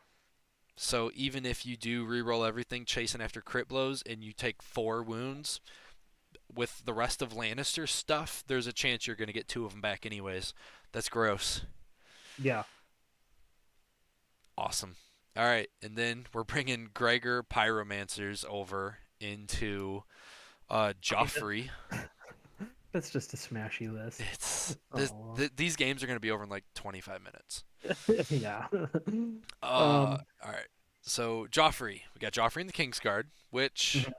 So even if you do reroll everything chasing after crit blows and you take 4 wounds with the rest of Lannister stuff, there's a chance you're going to get 2 of them back anyways. That's gross. Yeah. Awesome. All right, and then we're bringing Gregor Pyromancers over into I mean, Joffrey. that's just a smashy list. Oh, These games are going to be over in like 25 minutes. yeah. All right. So Joffrey, we got Joffrey in the Kingsguard, which Mhm.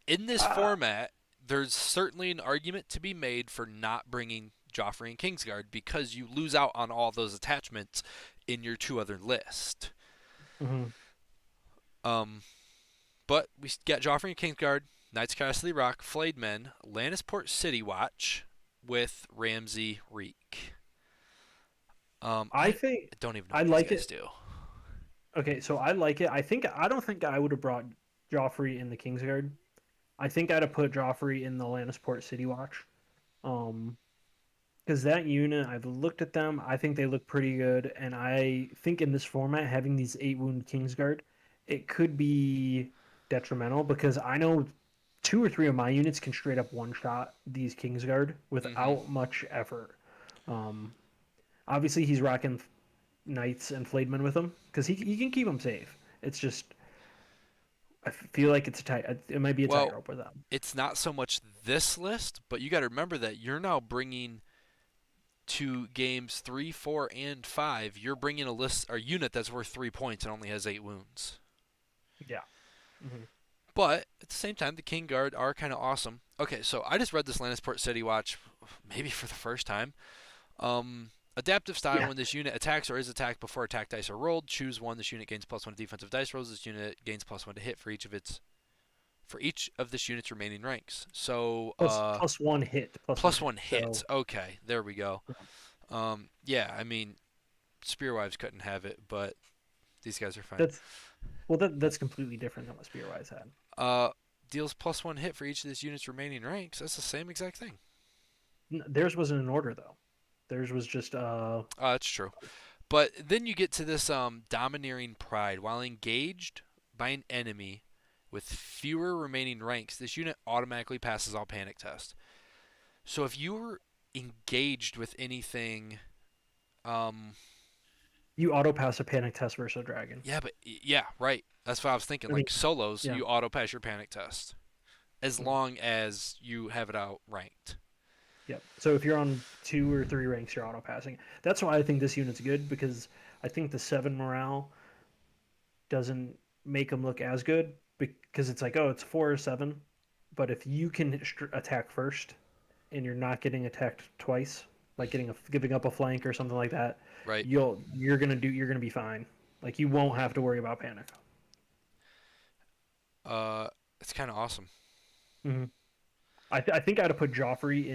in this uh, format, there's certainly an argument to be made for not bringing Joffrey in Kingsguard because you lose out on all those attachments in your two other list. mhm. Um, but we got Joffrey in Kingsguard, Knights of Casterly Rock, Flayed Men, Lannisport City Watch with Ramsey Reek. I I think don't even know I what these like guys it. do. Okay, so I like it. I don't think I would have brought Joffrey in the Kingsguard. I think I'd have put Joffrey in the Lannisport City Watch. Um, because that unit, I've looked at them. I think they look pretty good, and I think in this format, having these 8 wound Kingsguard, it could be detrimental because I know 2 or 3 of my units can straight up one shot these Kingsguard Mm-hmm. without much effort. Um, obviously he's rocking Knights and Flademen with him because he can keep them safe. It's just I feel like it's a tight. It might be a Well, tightrope with them. it's not so much this list, but you got to remember that you're now bringing to games 3, 4, and 5. You're bringing a list or unit that's worth 3 points and only has 8 wounds. Yeah. Hmm. But at the same time, the King Guard are kind of awesome. Okay, so I just read this Lannisport City Watch maybe for the first time. Adaptive style: Yeah. when this unit attacks or is attacked before attack dice are rolled, choose one. This unit gains +1 defensive dice rolls. This unit gains +1 to hit for each of this unit's remaining ranks. So Plus one hit. Plus one hit. +1 hit. So Okay, there we go. yeah. Yeah, I mean, Spearwives couldn't have it, but these guys are fine. That's well, that's completely different than what Spearwise had. Uh, deals +1 hit for each of this unit's remaining ranks. That's the same exact thing. Theirs wasn't in order though. Theirs was just That's true. But then you get to this domineering pride. While engaged by an enemy with fewer remaining ranks, this unit automatically passes all panic tests. So if you were engaged with anything, um, you auto pass a panic test versus a dragon. yeah, but yeah, right. That's what I was thinking. I mean, Like solos, yeah. you auto pass your panic test as long as you have it out ranked. Yep. So if you're on 2 or 3 ranks, you're auto passing. That's why I think this unit's good because I think the 7 morale doesn't make them look as good because it's like, oh, it's 4 or 7. But if you can attack first and you're not getting attacked twice, like giving up a flank or something like that, Right. you're gonna be fine. Like you won't have to worry about panic. It's kind of awesome. Hmm. I think I'd have put Joffrey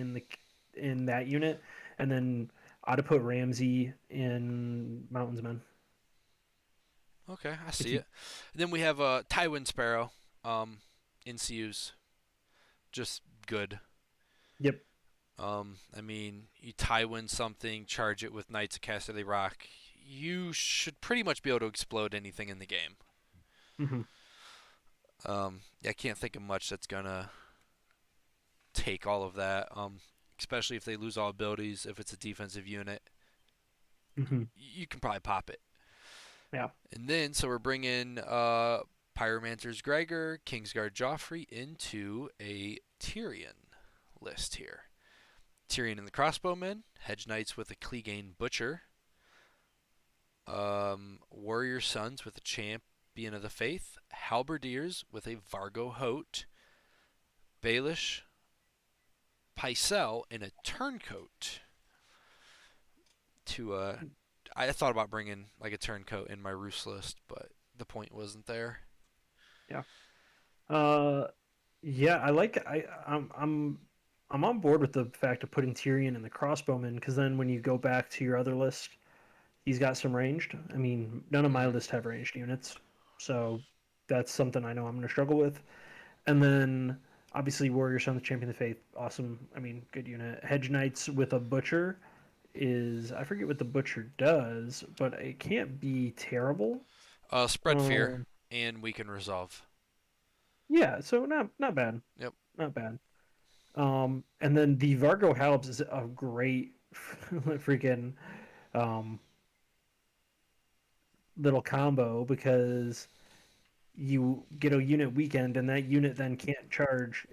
in that unit, and then I'd have put Ramsey in Mountains Men. Okay, I If see you, it. And then we have Tywin Sparrow, in CU's just good. yep. I mean, you Tywin something, charge it with Knights of Casterly Rock. You should pretty much be able to explode anything in the game. Hmm. I can't think of much that's gonna take all of that. Especially if they lose all abilities. If it's a defensive unit, Hmm. you can probably pop it. Yeah. And then, so we're bringing Pyromancer's Gregor, Kingsguard Joffrey into a Tyrion list here. Tyrion and the Crossbowmen, Hedge Knights with a Clegane Butcher, Warrior Sons with a Champion of the Faith, Halberdiers with a Vargo Hote, Baelish Pycelle in a Turncoat. To I thought about bringing like a Turncoat in my Roos list, but the point wasn't there. Yeah. Uh, yeah. I'm on board with the fact of putting Tyrion in the crossbowman because then when you go back to your other list, he's got some ranged. I mean, none of my Mm-hmm. list have ranged units, so that's something I know I'm going to struggle with. And then obviously Warrior Son, the Champion of the Faith, awesome. I mean, good unit. Hedge Knights with a Butcher is I forget what the Butcher does, but it can't be terrible. Spread Fear, Um, and we can resolve. yeah, so not bad, Yep. not bad. And then the Vargo Halbs is a great freaking um little combo because you get a unit weakened, and that unit then can't charge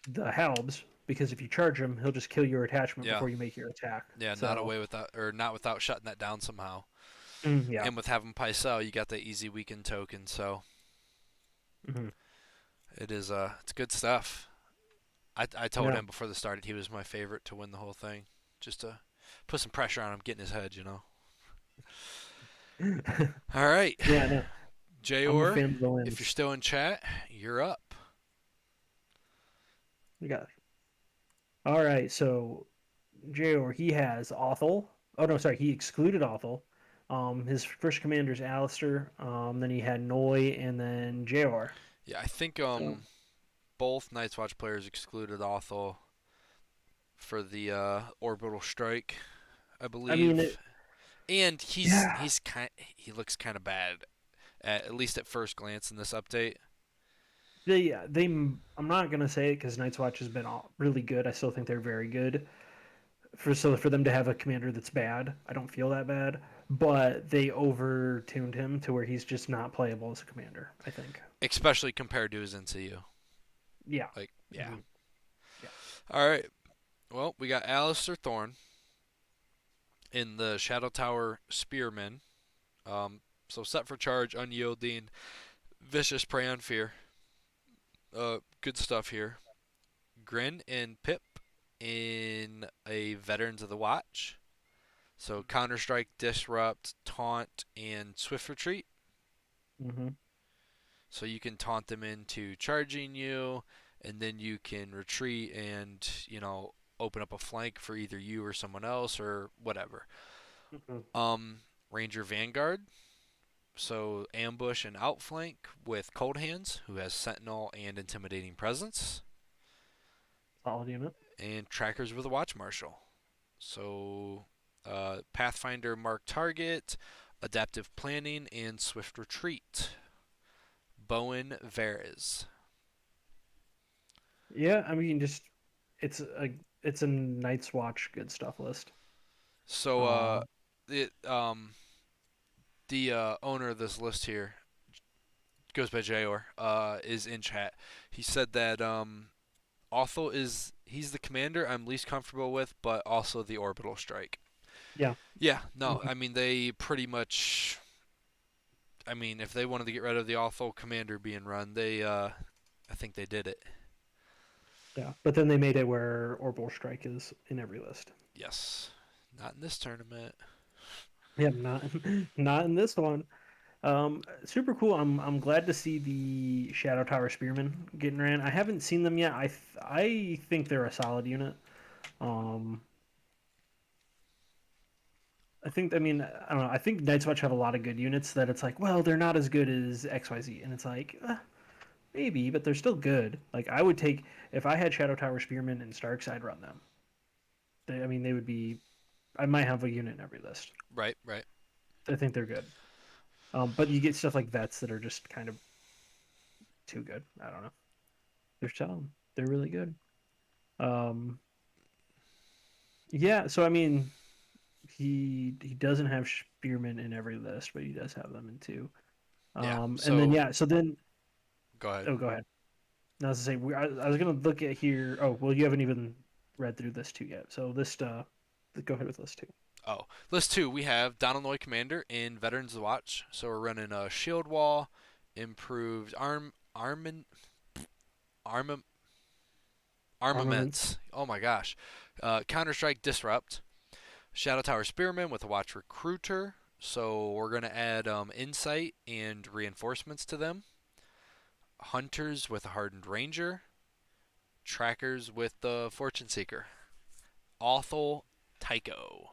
the Halbs because if you charge him, he'll just kill your attachment Yeah. before you make your attack. Yeah, not So away without or not without shutting that down somehow. yeah. And with having Pycelle, you got the easy weaken token, so Hmm. it's good stuff. I told Yeah. him before the started he was my favorite to win the whole thing, just to put some pressure on him, get in his head, you know. All right, Yeah, no, I'm a Jayor, fan of the if you're limbs. still in chat, you're up. We got all right. So Jayor, he has Othel. Oh no, sorry, he excluded Othel. His first commander's Alistair. Then he had Noi, and then Jayor. Yeah, I think So both Night's Watch players excluded Othel for the orbital strike, I I mean, believe. And yeah, he looks kind of bad at least at first glance in this update. they. I'm not gonna say it because Night's Watch has been really good. I still think they're very good. For them to have a commander that's bad, I don't feel that bad. But they overtuned him to where he's just not playable as a commander. I think. Especially compared to his NCU. Yeah. Like, yeah. Hmm. Yeah. All right. Well, we got Alistair Thorne in the Shadow Tower Spearman. So set for charge, unyielding, vicious prey on fear. Good stuff here. Grin and Pip in a Veterans of the Watch. So Counter Strike, Disrupt, Taunt, and Swift Retreat. Hmm. So you can taunt them into charging you, and then you can retreat and, open up a flank for either you or someone else or whatever. Hmm. Um, Ranger Vanguard. So ambush and outflank with Cold Hands, who has Sentinel and Intimidating Presence, Solid unit. and Trackers with a Watch Marshal. So Pathfinder Mark Target, Adaptive Planning, and Swift Retreat. Bowen Varys. Yeah, I mean, just it's a it's a Night's Watch good stuff list. So Um, it the owner of this list here goes by Jayor, is in chat. He said that Othel he's the commander I'm least comfortable with, but also the orbital strike. yeah. Yeah, no, Mhm. I mean they pretty much. I mean, if they wanted to get rid of the Othel commander being run, I think they did it. Yeah, but then they made it where Orbital Strike is in every list. Yes, not in this tournament. Yeah, not not in this one. Super cool. I'm glad to see the Shadow Tower Spearmen getting ran. I haven't seen them yet. I think they're a solid unit. Um, I mean, I don't know. I think Night's Watch have a lot of good units that it's like, well, they're not as good as XYZ. And it's like, maybe, but they're still good. Like, I would take, if I had Shadow Tower Spearmen and Starks, I'd run them. I mean, they would be, I might have a unit in every list. Right, right. I think they're good. But you get stuff like Vets that are just kind of too good. I don't know. They're solid. They're really good. Um, yeah, so I mean, he doesn't have Spearmen in every list, but he does have them in two. Yeah. And then So yeah, so then go ahead. oh, go ahead. No, I was to say I was gonna look at here. Oh, well, you haven't even read through this two yet. So list go ahead with list two. Oh, list two, we have Donaloy Commander in Veterans of the Watch. So we're running a shield wall, improved arm, Armaments. armaments. Oh my gosh. Counter Strike Disrupt. Shadow Tower Spearman with a Watch Recruiter. So we're going to add insight and reinforcements to them. Hunters with a Hardened Ranger. Trackers with the Fortune Seeker. Othel Tycho.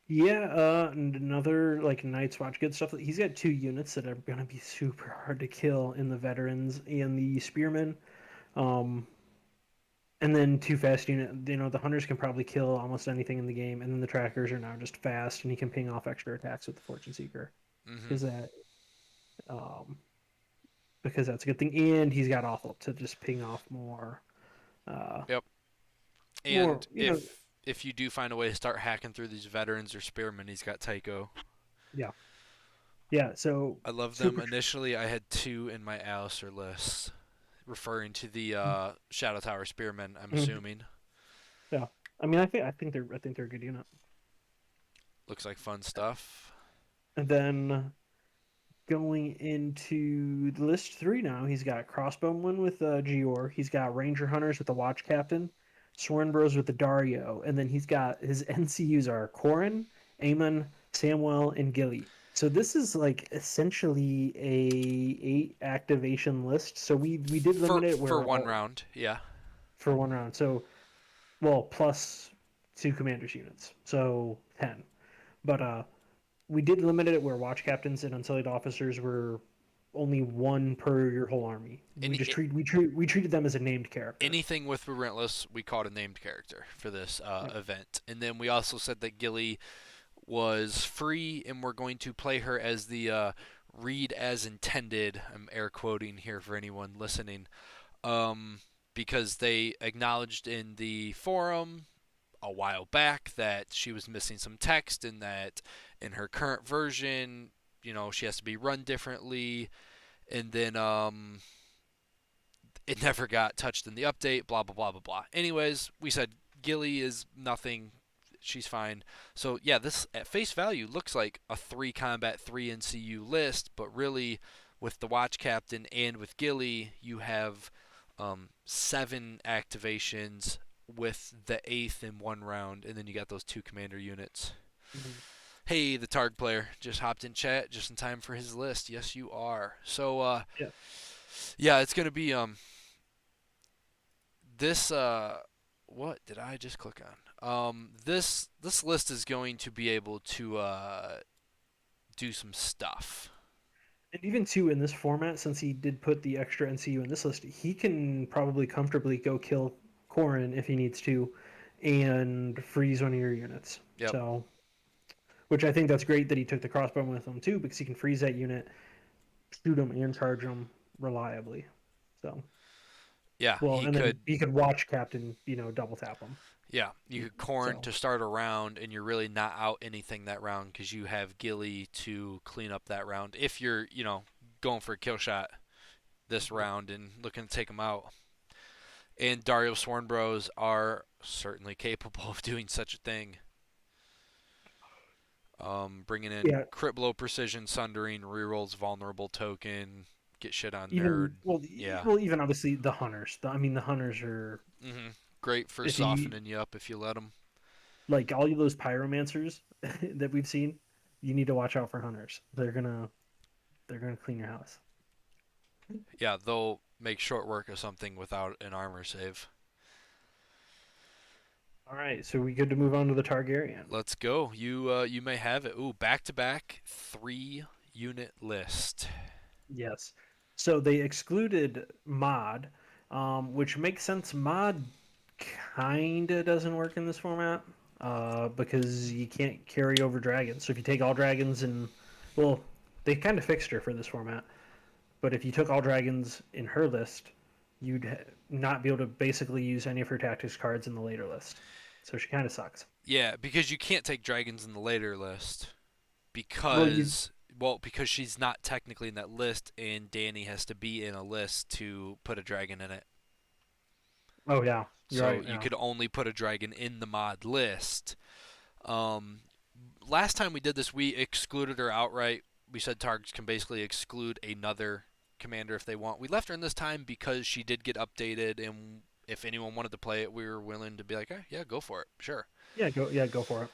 Yeah, and another like Night's Watch good stuff. He's got two units that are gonna be super hard to kill in the veterans and the spearmen. Um, and then two fast unit. You know, the hunters can probably kill almost anything in the game, and then the trackers are now just fast, and he can ping off extra attacks with the Fortune Seeker Mm-hmm. because um, that's a good thing. And he's got awful to just ping off uh, Yep. more. And if you do find a way to start hacking through these veterans or spearmen, he's got Tycho. Yeah. Yeah, so I love them. super. Initially, I had two in my Alistair list, referring to the Shadow Tower Spearmen, I'm Mhm. assuming. Yeah, I mean, I think they're a good unit. Looks like fun stuff. And then going into the list three now, he's got Crossbowman with Gior. He's got Ranger Hunters with the Watch Captain, Sworn Bros with the Dario, and then he's got his NCUs are Corin, Amon, Samwell, and Gilly. So this is like essentially a 8 activation list. So we did limit it For where one all round, yeah. for 1 round. So well plus two commanders units, so 10. But we did limit it where watch captains and unsullied officers were only one per your whole army. We Any just we treated them as a named character. anything with Relentless, we called a named character for this Yep. event, and then we also said that Gilly was free, and we're going to play her as the read as intended. I'm air quoting here for anyone listening, um, because they acknowledged in the forum a while back that she was missing some text and that in her current version, she has to be run differently. And then it never got touched in the update, blah, blah, blah, blah, blah. Anyways, we said Gilly is nothing. She's fine. So, yeah, this at face value looks like a 3 combat, 3 NCU list, but really, with the Watch Captain and with Gilly, you have 7 activations with the 8th in 1 round, and then you got those 2 commander units. Mhm. Hey, the Targ player just hopped in chat just in time for his list. Yes, you are. So, Yeah. yeah, it's gonna be this what did I just click on? This list is going to be able to do some stuff. And even too in this format, since he did put the extra NCU in this list, he can probably comfortably go kill Corin if he needs to, and freeze one of your units. Yep. So, which I think that's great that he took the crossbow with him too, because he can freeze that unit, shoot him, and charge him reliably. So. Yeah, Well, he and then could. he could watch Captain, double tap him. Yeah, you could corn So, to start a round, and you're really not out anything that round because you have Gilly to clean up that round. If you're, going for a kill shot this round and looking to take him out. And Dario Sworn Bros are certainly capable of doing such a thing. Bringing in yeah, crit blow, precision, sundering, rerolls, vulnerable token, get shit on even nerd. well, Yeah. even obviously the hunters. The hunters are Great for if you softening you up if you let them. like all of those pyromancers that we've seen, you need to watch out for hunters. They're gonna clean your house. Yeah, they'll make short work of something without an armor save. All right, so we good to move on to the Targaryen. Let's go. You may have it. Ooh, back to back 3 unit list. Yes. So they excluded mod, which makes sense. Mod kinda doesn't work in this format, because you can't carry over dragons. So if you take all dragons and, well, they kind of fixed her for this format. But if you took all dragons in her list, you'd not be able to basically use any of her tactics cards in the later list. So she kind of sucks. Yeah, because you can't take dragons in the later list Well, you. because she's not technically in that list, and Danny has to be in a list to put a dragon in it. Oh yeah, you're So right. you Yeah. could only put a dragon in the mod list. Um, Last time we did this, we excluded her outright. We said targets can basically exclude another commander if they want. We left her in this time because she did get updated, and if anyone wanted to play it, we were willing to be like, yeah, go for it, sure. Yeah. Go for it.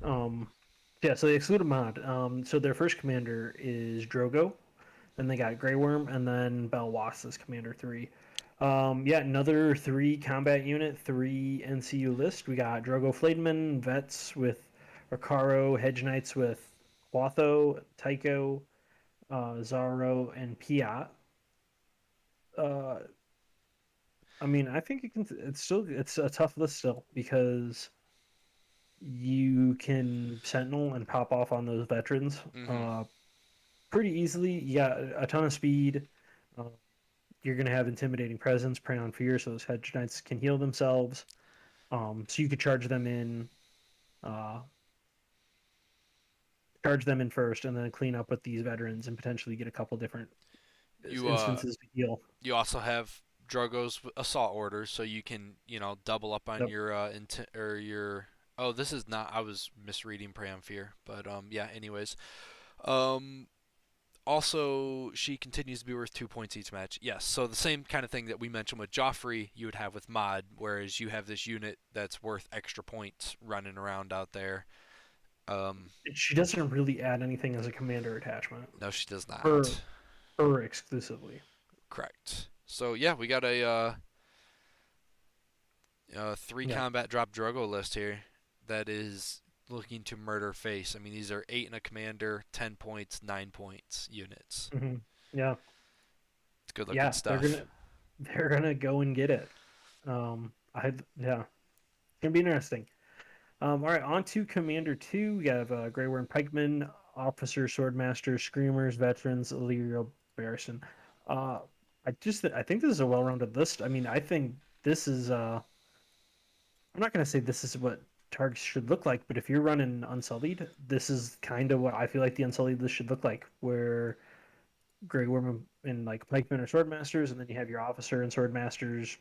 Um, yeah. So they excluded mod. So their first commander is Drogo. Then they got Grey Worm, and then Belwas as Commander 3. Yeah, another 3 combat unit, 3 NCU list. We got Drogo Flademan, Vets with Ricaro, Hedge Knights with Quatho, Tycho, Zaro, and Piat. Uh, I mean, I think it's a tough list still because you can Sentinel and pop off on those veterans Mm-hmm. pretty easily. You got a ton of speed. Uh, you're going to have intimidating presence, prey on fear, so those hedge knights can heal themselves. So you could charge them in, uh, charge them in first, and then clean up with these veterans and potentially get a couple different You instances to heal. you also have Drogo's assault orders, so you can double up on Yep. your or your. Oh, this is not. I was misreading Priamfir, but yeah. Anyways, um, also she continues to be worth 2 points each match. Yes, so the same kind of thing that we mentioned with Joffrey, you would have with Mod, whereas you have this unit that's worth extra points running around out there. Um, She doesn't really add anything as a commander attachment. no, she does Her not. her exclusively. Correct. So yeah, we got a three Yeah. combat drop Drogo list here that is looking to murder face. I mean, these are 8 in a commander, 10 points, 9 points units. Hmm. Yeah. It's good looking Yeah. They're stuff. gonna go and get it. I yeah. It's gonna be interesting. All right, on to Commander 2. We have Grey Worm Pikemen, Officer, Swordmaster, Screamers, Veterans, Illyrio, Barristan. Uh, I think this is a well-rounded list. I mean, I think this is I'm not gonna say this is what targets should look like, but if you're running Unsullied, this is kind of what I feel like the Unsullied list should look like, where Grey Worm and like Pikemen are Swordmasters, and then you have your Officer and Swordmasters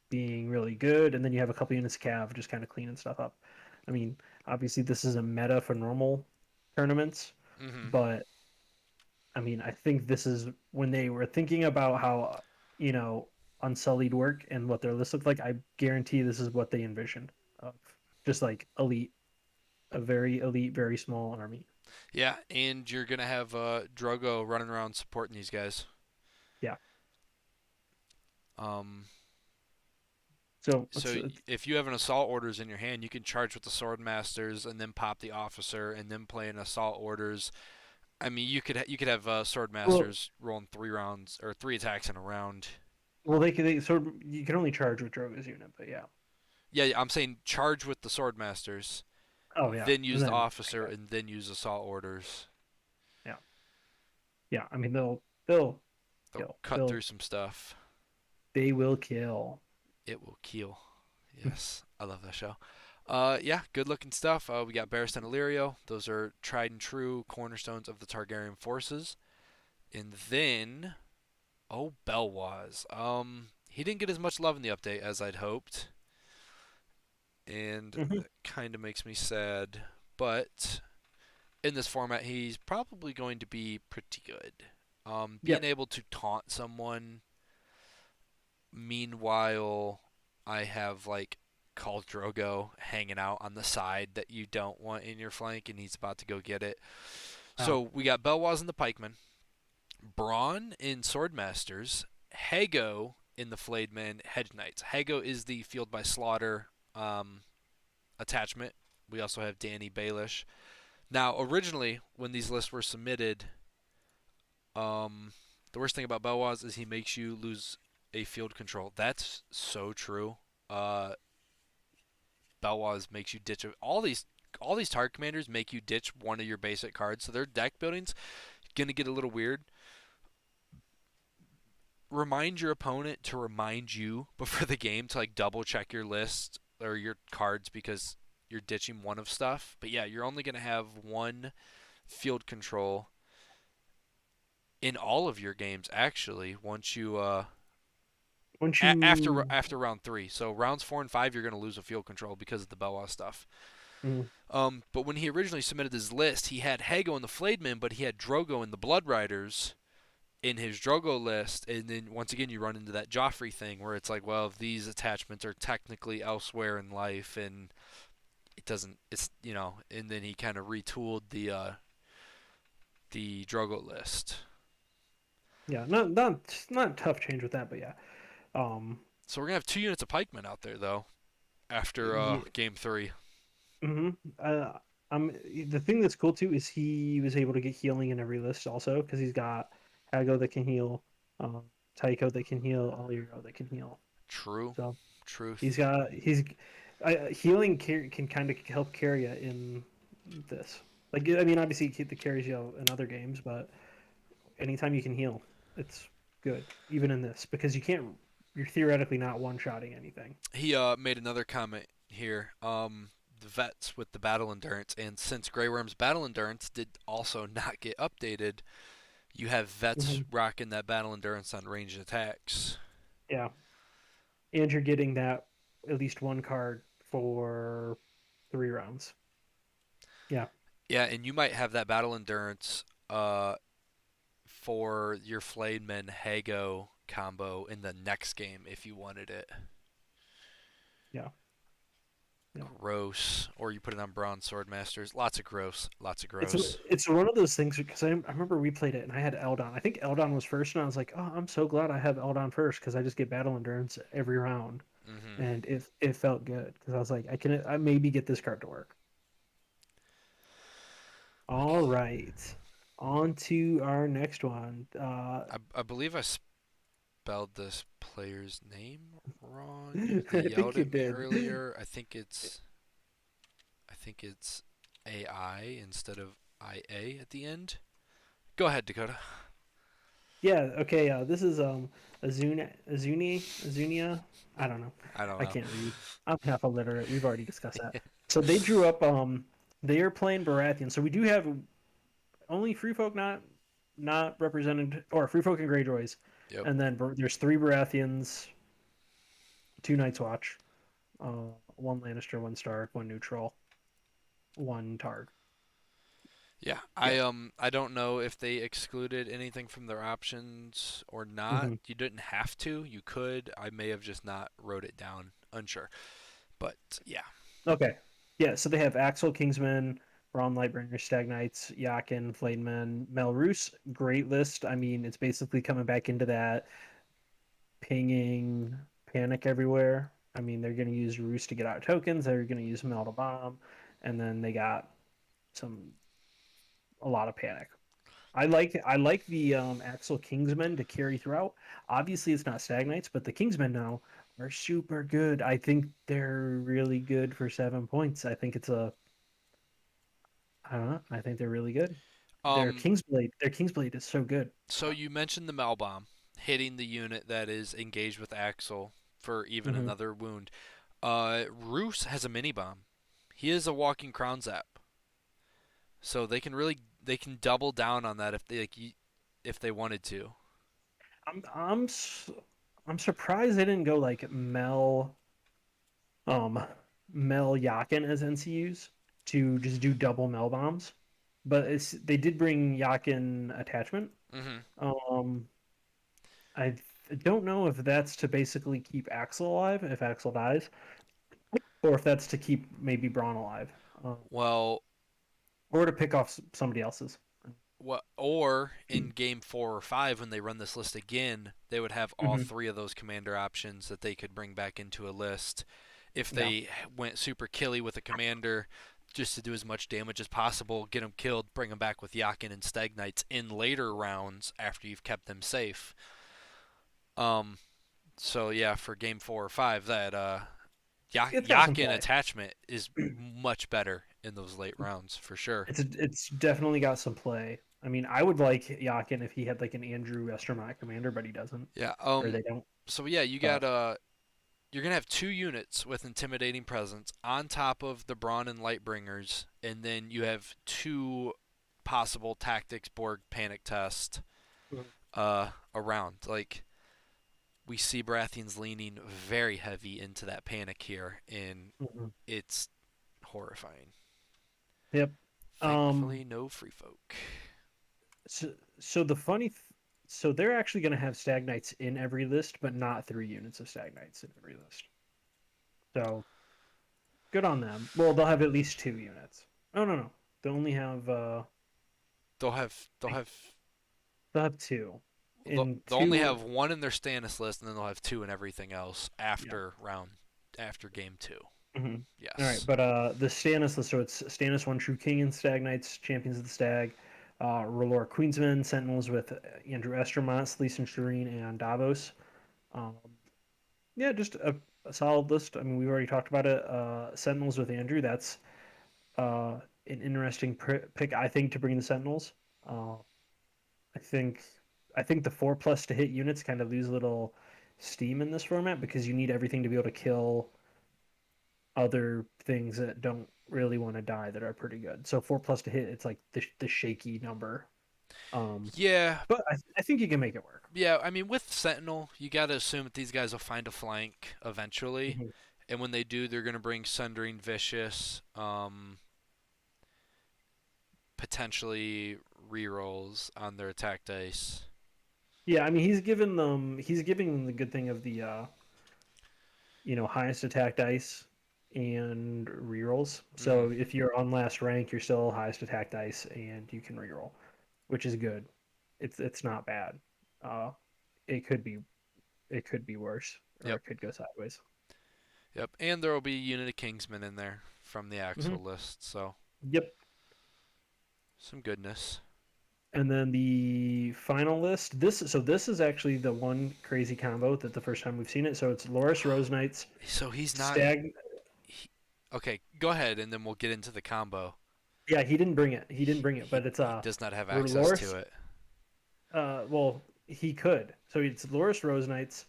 being really good, and then you have a couple units of Cav just kind of cleaning stuff up. I mean, obviously this is a meta for normal tournaments, Hmm. but I mean, I think this is when they were thinking about how you know Unsullied work and what their list looked like. I guarantee this is what they envisioned of just like elite, a very elite, very small army. Yeah, and you're gonna have Drogo running around supporting these guys. Yeah. Um, So so if you have an assault orders in your hand, you can charge with the sword masters and then pop the officer and then play an assault orders. I mean, you could have sword well, masters rolling 3 rounds or 3 attacks in a round. they sort of you can only charge with Drogo's unit, but yeah. Yeah, I'm saying charge with the sword masters, Oh yeah, then and use the then officer, and then use assault orders. yeah, yeah. I mean they'll They'll kill. cut through some stuff. They will kill. It will kill. Yes, I love that show. Yeah, good looking stuff. We got Barristan and Illyrio. Those are tried and true cornerstones of the Targaryen forces. And then, oh, Belwaz. He didn't get as much love in the update as I'd hoped, and Hmm. that kind of makes me sad. But in this format, he's probably going to be pretty good. Being Yep. able to taunt someone, meanwhile, I have like Khal Drogo hanging out on the side that you don't want in your flank, and he's about to go get it. Wow. So we got Belwaz in the pikemen, Braun in Swordmasters, Hago in the Flayed Hedge Knights. Hago is the Field by Slaughter um, attachment. We also have Danny Baelish. Now, originally, when these lists were submitted, the worst thing about Belwaz is he makes you lose a field control. That's so true. Uh, Belwaz makes you ditch all these target commanders make you ditch one of your basic cards. So their deck building's gonna get a little weird. Remind your opponent to remind you before the game to like double check your list or your cards because you're ditching one of stuff. But yeah, you're only gonna have one field control in all of your games actually once you Once you, after round 3. So rounds 4 and 5 you're gonna lose a field control because of the Belwa stuff. mm, But when he originally submitted his list, he had Hago in the Flayedmen, but he had Drogo in the Blood Riders in his Drogo list. And then once again, you run into that Joffrey thing where it's like, well, these attachments are technically elsewhere in life, and it doesn't. It's and then he kind of retooled the Drogo list. yeah, not a tough change with that, but yeah. Um, So we're gonna have 2 units of pikemen out there though after yeah, game 3. hmm um, the thing that's cool too is he was able to get healing in every list also because he's got Hago that can heal, Tycho that can heal, Aliro that can heal. True, So truth. he's healing can kind of help carry you in this. Like I mean, obviously it carries you in other games, but anytime you can heal, it's good, even in this because you can't. You're theoretically not one-shotting anything. He made another comment here. the vets with the battle endurance, and since Grey Worm's battle endurance did also not get updated, you have vets Mhm. rocking that battle endurance on ranged attacks. Yeah, and you're getting that at least one card for 3 rounds. Yeah. Yeah, and you might have that battle endurance for your Flademan Hago combo in the next game if you wanted it. Yeah. Yeah. Gross. Or you put it on Bronze Swordmasters. Lots of gross. Lots of It's gross. it's one of those things because I remember we played it and I had Eldon. I think Eldon was first, and I was like, oh, I'm so glad I have Eldon first because I just get battle endurance every round, Hmm. and it felt good because I was like, I maybe get this card to work. All right, on to our next one. I believe I spelled this player's name wrong. They I yelled think you at me did. earlier. I think it's AI instead of IA at the end. Go ahead, Dakota. Yeah. Okay. This is Azunia. I don't know. I don't I know. can't read. I'm half illiterate. We've already discussed that. So they drew up. They are playing Baratheon. So we do have only free folk not represented, or free folk and Greyjoys, Yep. and then there's 3 Baratheons, 2 Night's Watch, one Lannister, one Stark, one neutral, one Targ. Yeah, Yeah. I don't know if they excluded anything from their options or not. Hmm. You didn't have to. You could. I may have just not wrote it down. Unsure. But yeah. Okay. Yeah. So they have Axel, Kingsman, Braun, Lightbringer, Stag Knights, Yakin, Flademan, Melroos. Great list. I mean, it's basically coming back into that pinging panic everywhere. I mean, they're going to use Roos to get out tokens. They're going to use Mel to bomb, and then they got some a lot of panic. I like the Axel Kingsmen to carry throughout. Obviously, it's not Stag Knights, but the Kingsmen now are super good. I think they're really good for 7 points. I don't know. I think they're really good. Um Their Kingsblade is so good. so you mentioned the Malbomb hitting the unit that is engaged with Axel for even Hmm. another wound. Roos has a mini bomb. He is a walking crown zap. So they can double down on that if they if they wanted to. I'm I'm s- I'm surprised they didn't go like um Mel Yakin as NCUs to just do double Mel bombs. But they did bring Yakin attachment. Mhm. Um, I don't know if that's to basically keep Axel alive if Axel dies, or if that's to keep maybe Braun alive, Well, or to pick off somebody else's. what or in game 4 or 5 when they run this list again, they would have all Hmm. three of those commander options that they could bring back into a list if Yeah. they went super killy with a commander just to do as much damage as possible, get them killed, bring them back with Yakin and Stag Knights in later rounds after you've kept them safe. Um, so yeah, for game 4 or 5, that It's got some Yakin play. attachment is much better in those late rounds for sure. It's definitely got some play. I mean, I would like Yakin if he had like an Andrew Westermark commander, but he doesn't, Yeah. or they don't. So yeah, you got But you're gonna have two units with intimidating presence on top of the Brawn and Lightbringers, and then you have two possible tactics Borg panic test around. Like we see Baratheon's leaning very heavy into that panic here, and mhm. it's horrifying. Yep. Thankfully, no free folk. So, so the funny, th- so they're actually going to have Stag Knights in every list, but not 3 units of Stag Knights in every list. So good on them. Well, they'll have at least 2 units. Oh no, no, they only have. They'll have They'll have two. In they'll only two, have one in their Stannis list, and then they'll have two in everything else yeah. after game 2. Hmm. All right, Yes. but the Stannis list. So it's Stannis, One True King, and Stag Knights, Champions of the Stag, R'hllor Queensmen, Sentinels with Andrew Estermont, Sleason Shireen, and Davos. Um, yeah, just a solid list. I mean, we've already talked about it. Sentinels with Andrew. That's an interesting pick, I think, to bring the Sentinels. Uh, I think I think the 4+ to hit units kind of lose a little steam in this format because you need everything to be able to kill other things that don't really want to die that are pretty good. So 4+ to hit, it's like the shaky number. Um, Yeah, but I think you can make it work. yeah. I mean, with Sentinel, you got to assume that these guys will find a flank eventually, Mhm. and when they do, they're going to bring Sundering Vicious, potentially rerolls on their attack dice. Yeah, I mean he's giving them the good thing of the highest attack dice and rerolls. Mm-hmm. So if you're on last rank, you're still highest attack dice and you can reroll, which is good. It's not bad. Uh, it could be it could be worse or Yep, it could go sideways. yep. And there will be a unit of Kingsmen in there from the Hmm. Axel list, so Yep. some goodness. And then the final list. This is actually the one crazy combo that the first time we've seen it. So it's Loris Rose Knights, So he's not. Stag. He, okay, go ahead, and then we'll get into the combo. Yeah, he didn't bring it. He didn't He, bring it, he but it's he does not have access to Loris. it. Well, he could. So it's Loris Rose Knights,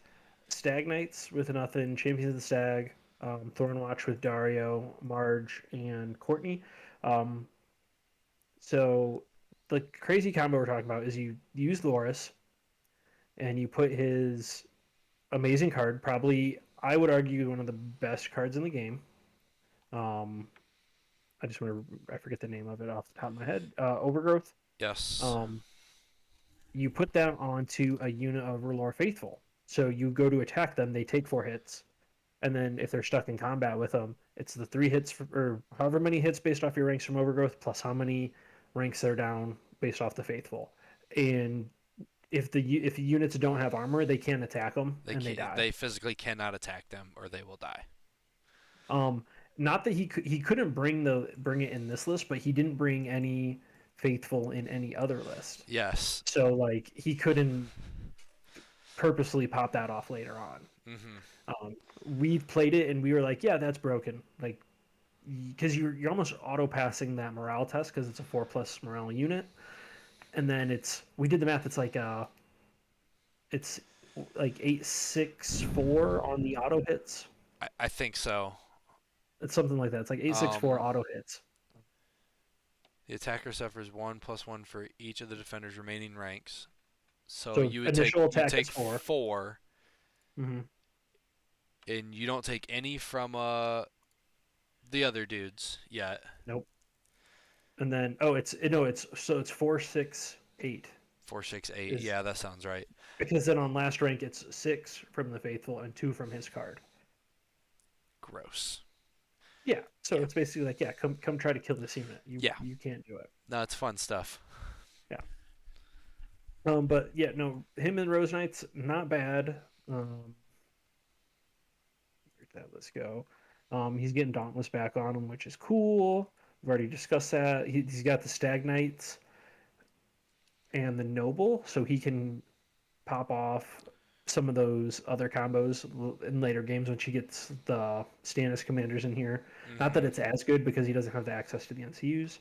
Stag Knights with nothing, Champions of the Stag, Thornwatch with Dario, Marge, and Courtney. Um, so the crazy combo we're talking about is you use Loris and you put his amazing card, probably I would argue one of the best cards in the game. Um, I forget the name of it off the top of my head. Overgrowth. Yes. Um, you put that onto a unit of R'hllor Faithful. So you go to attack them, they take 4 hits, and then if they're stuck in combat with them, it's the 3 hits or however many hits based off your ranks from Overgrowth plus how many ranks they're down based off the Faithful. And if the units don't have armor, they can't attack them They and they can die. they physically cannot attack them or they will die. Um, Not that he couldn't bring it in this list, but he didn't bring any Faithful in any other list. Yes. So like he couldn't purposely pop that off later on. Mhm. We played it and we were like, yeah, that's broken. Like, because you're almost auto passing that morale test because it's a 4+ morale unit, and then we did the math. It's like 864 on the auto hits. I think so. It's something like that. It's like 864 Um, auto hits. the attacker suffers 1+1 for each of the defender's remaining ranks. So So initial you attack is take 4. 4, Mm-hmm. and you don't take any from the other dudes yet. Nope. And then it's no, it's 468 468. is Yeah, that sounds right. because then on last rank it's 6 from the faithful and 2 from his card. Gross. Yeah. So Yeah. it's basically like, yeah, come try to kill this unit. Yeah. You can't do it. No, it's fun stuff. Yeah. But yeah, no, him and Rose Knights not bad. Where'd that let's go. He's getting Dauntless back on him, which is cool. We've already discussed that. He's got the Stag Knights and the Noble, so he can pop off some of those other combos in later games when she gets the Stannis commanders in here. Not that Hmm. it's as good because he doesn't have the access to the NCUs.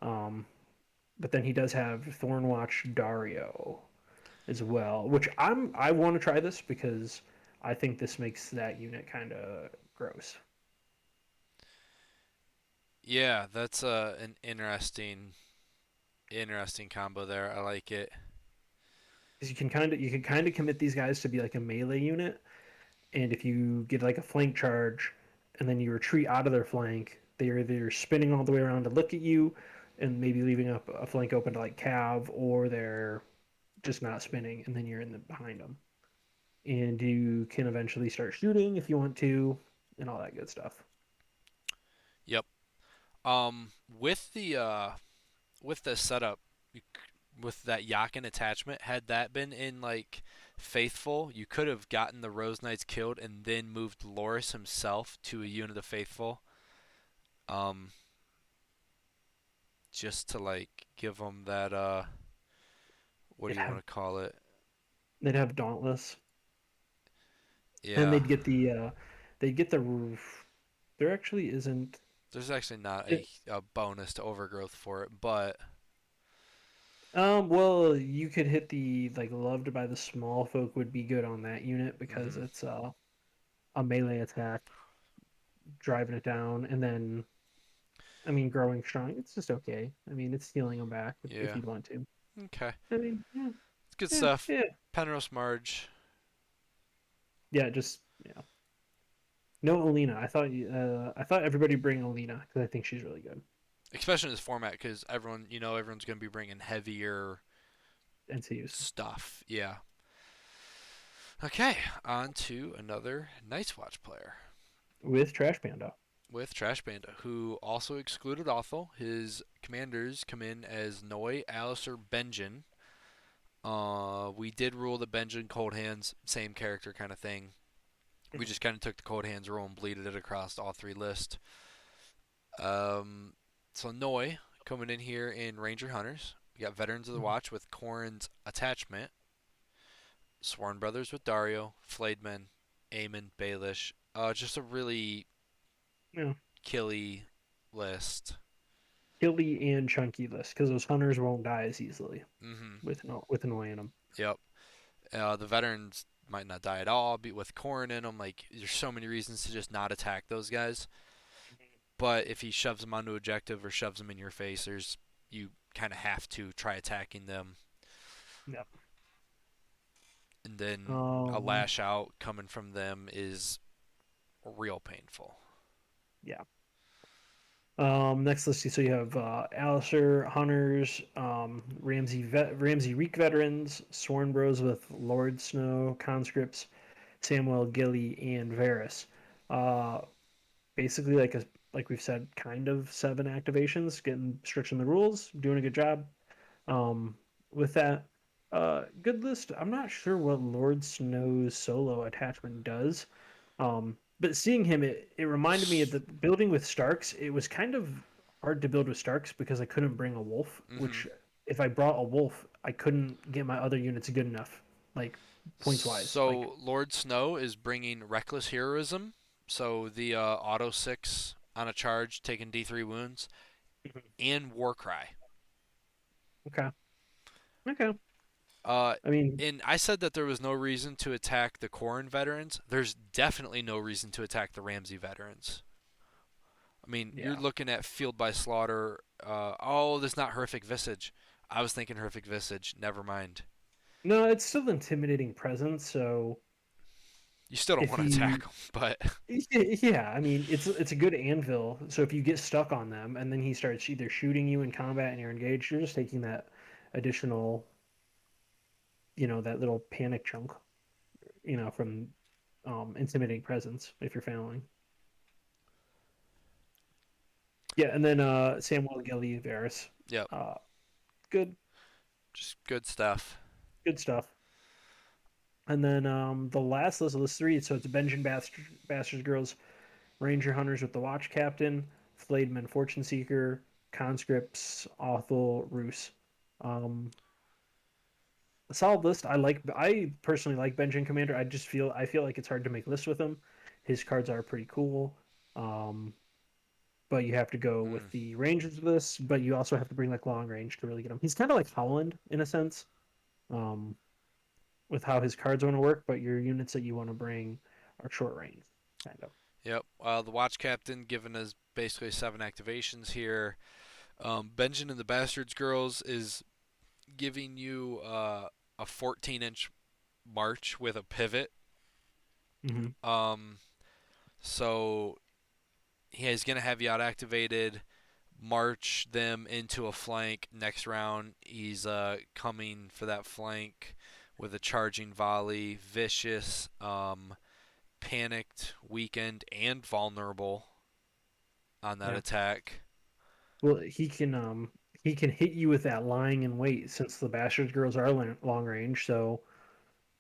Um, but then he does have Thornwatch Dario as well, which I want to try this because I think this makes that unit kind of gross. Yeah, that's an interesting combo there. I like it. Because you can kind of commit these guys to be like a melee unit, and if you get like a flank charge, and then you retreat out of their flank, they're either spinning all the way around to look at you, and maybe leaving up a flank open to like cav, or they're just not spinning, and then you're behind them, and you can eventually start shooting if you want to, and all that good stuff. Yep. With the setup, with that Yakin attachment, had that been in like Faithful, you could have gotten the Rose Knights killed and then moved Loris himself to a unit of Faithful. Um, just to like give them that what do They'd you have want to call it? they'd have Dauntless, and Yeah. they'd get the. There actually isn't. There's actually not It, a bonus to overgrowth for it, but well, you could hit the like loved by the small folk would be good on that unit because mhm. it's a melee attack. driving it down, and then I mean, growing strong. It's just okay. I mean, it's healing them back if Yeah. you'd want to. Okay. I mean, yeah, It's good yeah, stuff. yeah, Penrose Marge. yeah. Just yeah. No, Alina. I thought everybody bring Alina because I think she's really good. Especially in this format, because everyone's going to be bringing heavier NCUs stuff. Yeah. Okay, on to another Night's Watch player with Trash Panda. with Trash Panda, who also excluded Othel. His commanders come in as Noi, Alistair, Benjin. We did rule the Benjin Cold Hands, same character kind of thing. We just kind of took the Cold Hands rule and bleeded it across all three lists. Um, so Noi coming in here in Ranger Hunters. We got Veterans of the Watch with Corrin's Attachment. Sworn Brothers with Dario, Flademan, Aemon, Baelish. Just a really Yeah, killy list. hilly and chunky list because those hunters won't die as easily Hmm. with Annoy in them. Yep. The veterans might not die at all, be with Corrin in them. Like, there's so many reasons to just not attack those guys. But if he shoves them onto objective or shoves them in your face, you kind of have to try attacking them, Yep. and then a Um. lash out coming from them is real painful. Yeah. Next, let's see. So you have Alistair Hunters, Ramsey Reek veterans, Sworn Bros with Lord Snow conscripts, Samwell Gilly, and Varys. Uh, Basically, like we've said, kind of 7 activations, getting stretching the rules, doing a good job. With that, good list. I'm not sure what Lord Snow's solo attachment does. But seeing him, it reminded me of the building with Starks. It was kind of hard to build with Starks because I couldn't bring a wolf, Hmm. which if I brought a wolf, I couldn't get my other units good enough, like points wise. Like, So Lord Snow is bringing Reckless Heroism. So the auto 6 on a charge, taking D3 wounds, and Warcry. okay, okay. Uh, I mean, and I said that there was no reason to attack the Corrin veterans. There's definitely no reason to attack the Ramsey veterans. I mean, you're yeah. looking at Field by Slaughter. Oh, that's not Horrific Visage. I was thinking Horrific Visage. Never mind. No, it's still intimidating presence. So You still don't if want to attack he, them, but yeah, I mean, it's a good anvil. So if you get stuck on them and then he starts either shooting you in combat and you're engaged, you're just taking that additional, that little panic chunk, from intimidating presence if you're failing. Yeah, and then Samuel Gilly Varys. yep, Uh, good, just good stuff. good stuff. And then the last list of list three, so it's Benjamin Bastards Girls, Ranger Hunters with the Watch Captain, Flademan Fortune Seeker, Conscripts, Othel, Roos. Um, a solid list. I personally like Benjamin Commander. I feel like it's hard to make lists with him. His cards are pretty cool. Um, but you have to go Mm. with the Rangers list, but you also have to bring like long range to really get him. He's kind of like Holland in a sense, um, with how his cards want to work, but your units that you want to bring are short range, kind of. Yep. The Watch Captain giving us basically 7 activations here. Benjamin and the Bastards Girls is giving you a 14-inch march with a pivot. Mm-hmm. Um, so he's going to have you out activated, march them into a flank. Next round, he's coming for that flank with a charging volley, vicious, panicked, weakened, and vulnerable on that Yeah. attack. Well, he can hit you with that lying in wait since the Bastards Girls are long range. So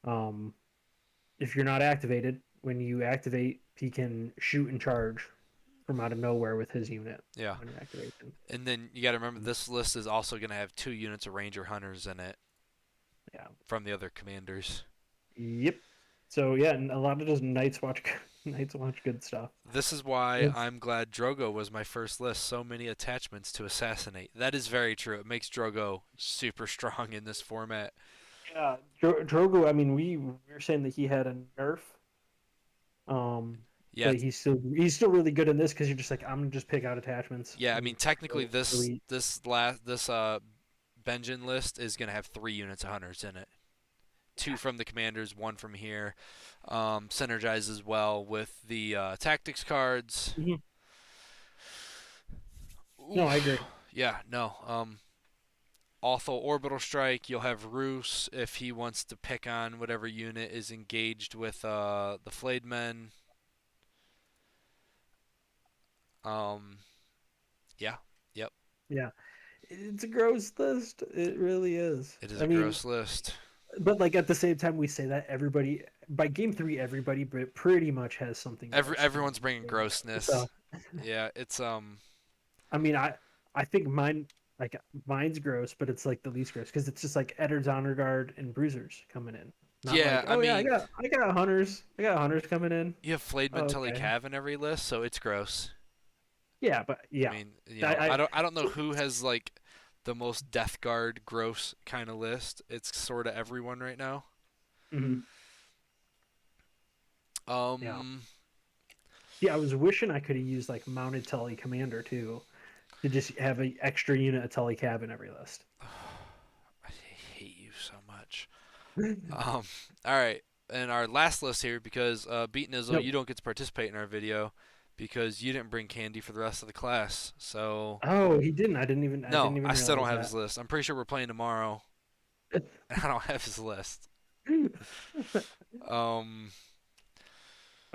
um, if you're not activated, when you activate, he can shoot and charge from out of nowhere with his unit Yeah. on your activation. And then you got to remember this list is also going to have 2 units of Ranger Hunters in it Yeah. from the other commanders. Yep. So yeah, and a lot of those Night's Watch Night's Watch good stuff. This is why It's, I'm glad Drogo was my first list. So many attachments to assassinate. That is very true. It makes Drogo super strong in this format. yeah, Drogo. I mean, we were saying that he had a nerf. Um, Yeah, but he's still really good in this because you're just like I'm gonna just pick out attachments yeah. I and mean, technically, go this delete. Benjin list is gonna have 3 units of hunters in it. Two from the commanders, one from here. Synergizes well with the tactics cards. Mhm. No, I Oof. agree. Yeah, no. Also, orbital strike. You'll have Roos if he wants to pick on whatever unit is engaged with the flayed men. Um, yeah, yep. Yeah, it's a gross list. It really is. It is I a mean, gross list. but like at the same time, we say that everybody by game three, everybody pretty much has something gross in Everyone's bringing game three. So grossness. Yeah, it's I mean, I think mine's gross, but it's like the least gross because it's just like Eddard's Honor Guard and Bruisers coming in. Not yeah. like, I oh yeah, mean, I got hunters coming in. you have flayed Oh, Tully okay, Cav in every list, so it's gross. yeah, but I yeah, mean, I I don't know who has like the most Death Guard gross kind of list. It's sort of everyone right now. mhm, yeah. Um, See, I was wishing I could have used like mounted Tully Commander too, to just have an extra unit of Tully Cab in every list. I hate you so much. All right, and our last list here because Beat Nizzle, Nope. you don't get to participate in our video because you didn't bring candy for the rest of the class. So Oh, he didn't. I didn't no, even I still don't realize have his list. I'm pretty sure we're playing tomorrow, that. and I don't have his list. Um,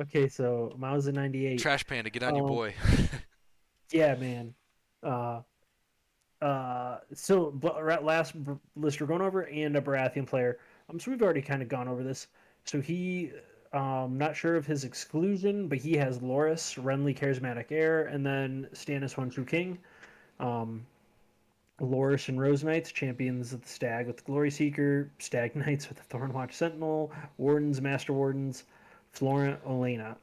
Okay, so Miles in 98. Trash Panda, get on your Um, boy. yeah, man. Uh, so last list we're going over and a Baratheon player. So we've already kind of gone over this. So he, not sure of his exclusion, but he has Loras, Renly, Charismatic Heir, and then Stannis One True King. Um, Loras and Rose Knights, champions of the Stag with the Glory Seeker, Stag Knights with the Thornwatch Sentinel, Wardens, Master Wardens, Florent, Elena.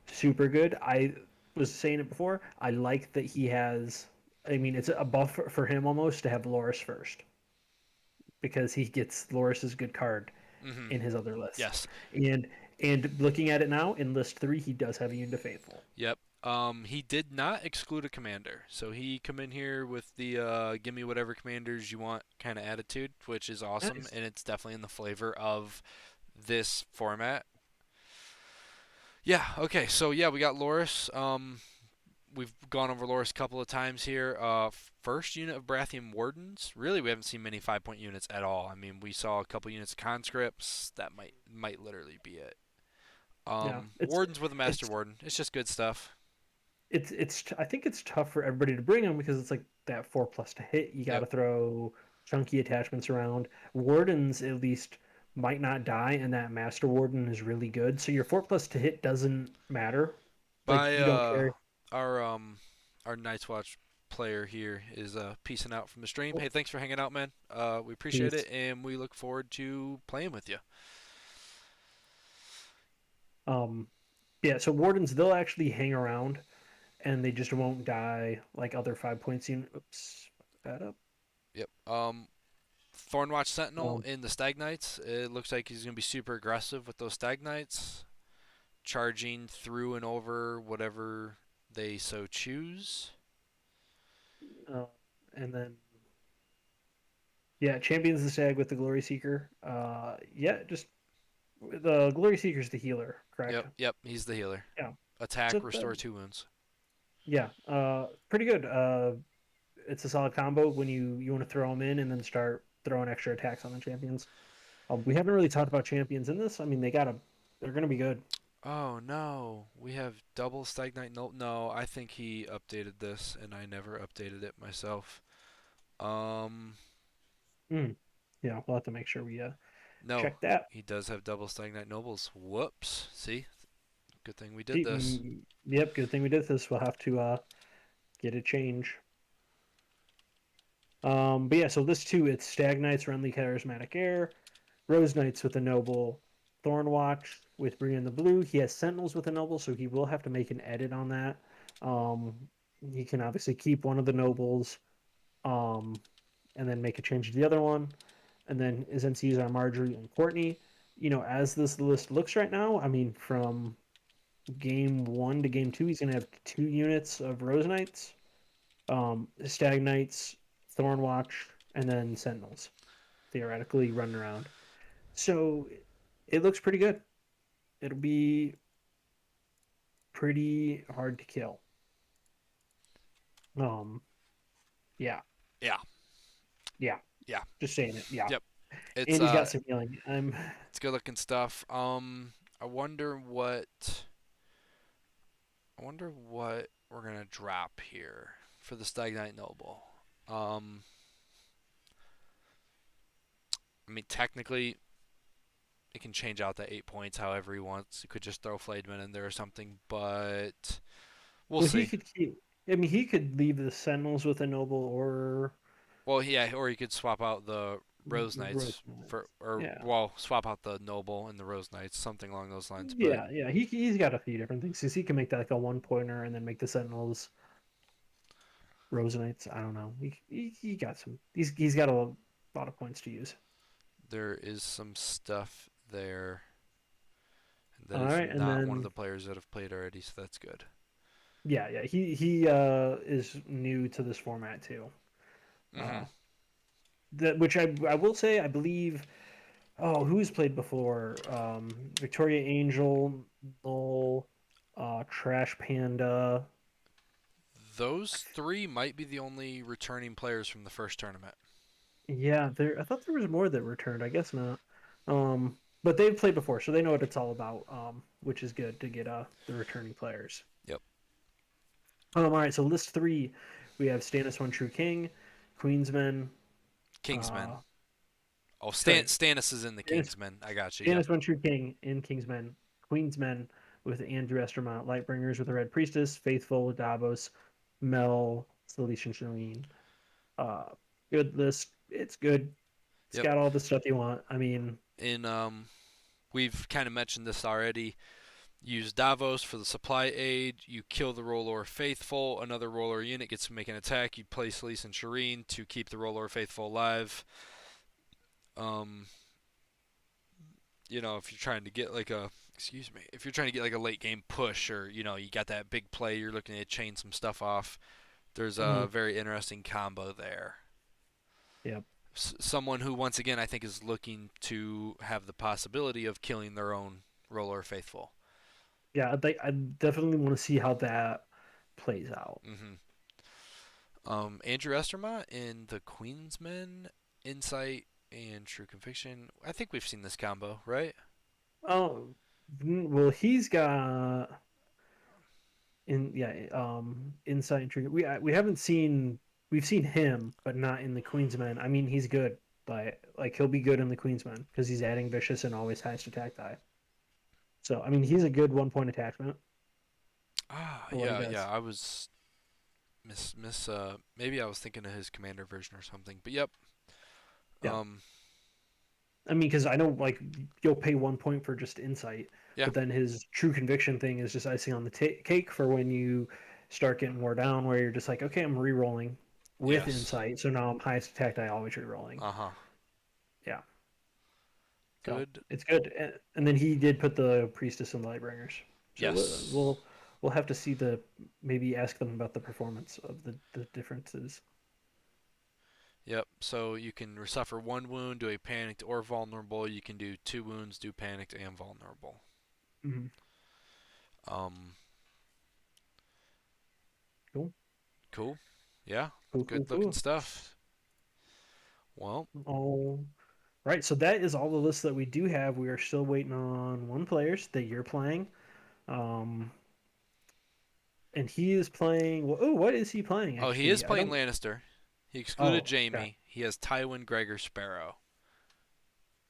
Super good. I was saying it before. I like that he has. I mean, it's a buff for him almost to have Loras first because he gets Loras's good card hmm in his other lists. Yes. And looking at it now in list three, he does have a Unit of Faithful. Yep. He did not exclude a commander, so he come in here with the give me whatever commanders you want kind of attitude, which is awesome, Nice. and it's definitely in the flavor of this format. Yeah. Okay. So yeah, we got Loris. We've gone over Loris a couple of times here. First unit of Baratheon Wardens. Really, we haven't seen many 5-point units at all. I mean, we saw a couple units of conscripts. That might literally be it. Yeah, Wardens with a Master it's Warden. It's just good stuff. I think it's tough for everybody to bring them because it's like that 4+ to hit. You got Yep. to throw chunky attachments around. Wardens at least might not die, and that Master Warden is really good. So your 4+ to hit doesn't matter. Like By you don't care. our our Night's Watch player here is peacing out from the stream. Oh, Hey, thanks for hanging out, man. We appreciate it, peace. and we look forward to playing with you. Um, yeah. So Wardens they'll actually hang around, and they just won't die like other 5 points. Oops, that up. Yep. Thornwatch Sentinel Um, in the Stag Knights. It looks like he's gonna be super aggressive with those Stag Knights, charging through and over whatever they so choose. uh, and then yeah, champions the stag with the glory seeker. Yeah, just the glory seeker's the healer, correct? Yep. He's the healer. Yeah. Attack, So restore 2 wounds. yeah, pretty good. It's a solid combo when you want to throw them in and then start throwing extra attacks on the champions. We haven't really talked about champions in this. I mean, they're gonna be good. Oh no, we have double Stag Knight. No, I think he updated this, and I never updated it myself. Um, Mm. Yeah, we'll have to make sure we no, check that. he does have double Stag Knight Nobles. Whoops. See, good thing we did this. Yep, good thing we did this. We'll have to get a change. But yeah, so this too, it's Stag Knights, Renly Charismatic Heir, Rose Knights with a Noble, Thornwatch with Brienne the Blue. He has Sentinels with a Noble, so he will have to make an edit on that. Um, he can obviously keep one of the Nobles, um, and then make a change to the other one. And then his NCs are Marjorie and Courtney. As this list looks right now, I mean, from game 1 to game 2, he's gonna have 2 units of Rose Knights, Stag Knights, Thorn Watch, and then Sentinels theoretically running around. So it looks pretty good. It'll be pretty hard to kill. Um, yeah, Yeah, yeah. yeah, Just saying it. Yeah, yep. It's and he's got some healing. it's good looking stuff. I wonder what we're gonna drop here for the Stagnite Noble. Um, I mean, technically, it can change out the 8 points however he wants. He could just throw Flademan in there or something, but we'll well, he see. could keep. I mean, he could leave the Sentinels with a noble or Well, yeah, or he could swap out the Rose Rose Knights Knights. for, or Yeah, well, swap out the Noble and the Rose Knights, something along those lines. But yeah. He's got a few different things because he can make that like a 1 pointer and then make the Sentinels Rose Knights. I don't know. He got some. He's got a lot of points to use. there is some stuff there that All is right, and not one of then the players that have played already, so that's good. yeah. He is new to this format too. Hmm. Uh, that which I will say I believe. Oh, who's played before? Victoria Angel, Null, Trash Panda. Those three might be the only returning players from the first tournament. Yeah, there. I thought there was more that returned. I guess not. But they've played before, so they know what it's all about. Which is good to get the returning players. Yep. All right. So list three, we have Stannis One True King, Queensmen. Kingsmen. Uh, Oh, sorry, Stannis is in the Stannis, Kingsmen. I got you. Yep. Stannis One True King in Kingsmen, Queensmen with Andrew Estermont, Lightbringers with the Red Priestess, Faithful, Davos, Mel, Celestian Shalene. Uh, Good list. It's good. It's Yep. got all the stuff you want. I mean, In we've kind of mentioned this already. Use Davos for the supply aid. You kill the Rollor Faithful. Another Rollor unit gets to make an attack. You place Lise and Shireen to keep the Rollor Faithful alive. Um, if you're trying to get like a if you're trying to get like a late game push, or you got that big play, you're looking to chain some stuff off. There's a mhm, very interesting combo there. yeah, Someone who, once again, I think is looking to have the possibility of killing their own Rollor Faithful. yeah. I definitely want to see how that plays out. Hmm. Andrew Estermont in the Queensmen, Insight and True Conviction. I think we've seen this combo, right? Oh, well, he's got insight and trigger. We haven't seen we've seen him, but not in the Queensman. I mean, he's good, but like he'll be good in the Queensman because he's adding vicious and always highest attack die. So I mean, he's a good 1 point attachment Ah, for what he yeah, yeah. does. I was maybe I was thinking of his commander version or something. But yep. Yeah, Um, I mean, because I know like you'll pay 1 point for just insight, yeah. but then his true conviction thing is just icing on the cake for when you start getting more down, where you're just like, okay, I'm re-rolling with Yes. insight, so now I'm highest attack die always re-rolling. Uh huh. Yeah. So Good. it's good, and then he did put the priestess and lightbringers. So Yes. we'll have to see the maybe ask them about the performance of the differences. Yep. So you can suffer one wound, do a panicked or vulnerable. You can do 2 wounds, do panicked and vulnerable. Hmm. Um, Cool, cool. Yeah. cool, Good looking cool. stuff. Well, All right, so that is all the lists that we do have. We are still waiting on one players that you're playing, um, and he is playing. Well, oh, what is he playing? oh, he is Actually, I playing don't. Lannister. He excluded Oh, okay. Jamie. He has Tywin, Gregor, Sparrow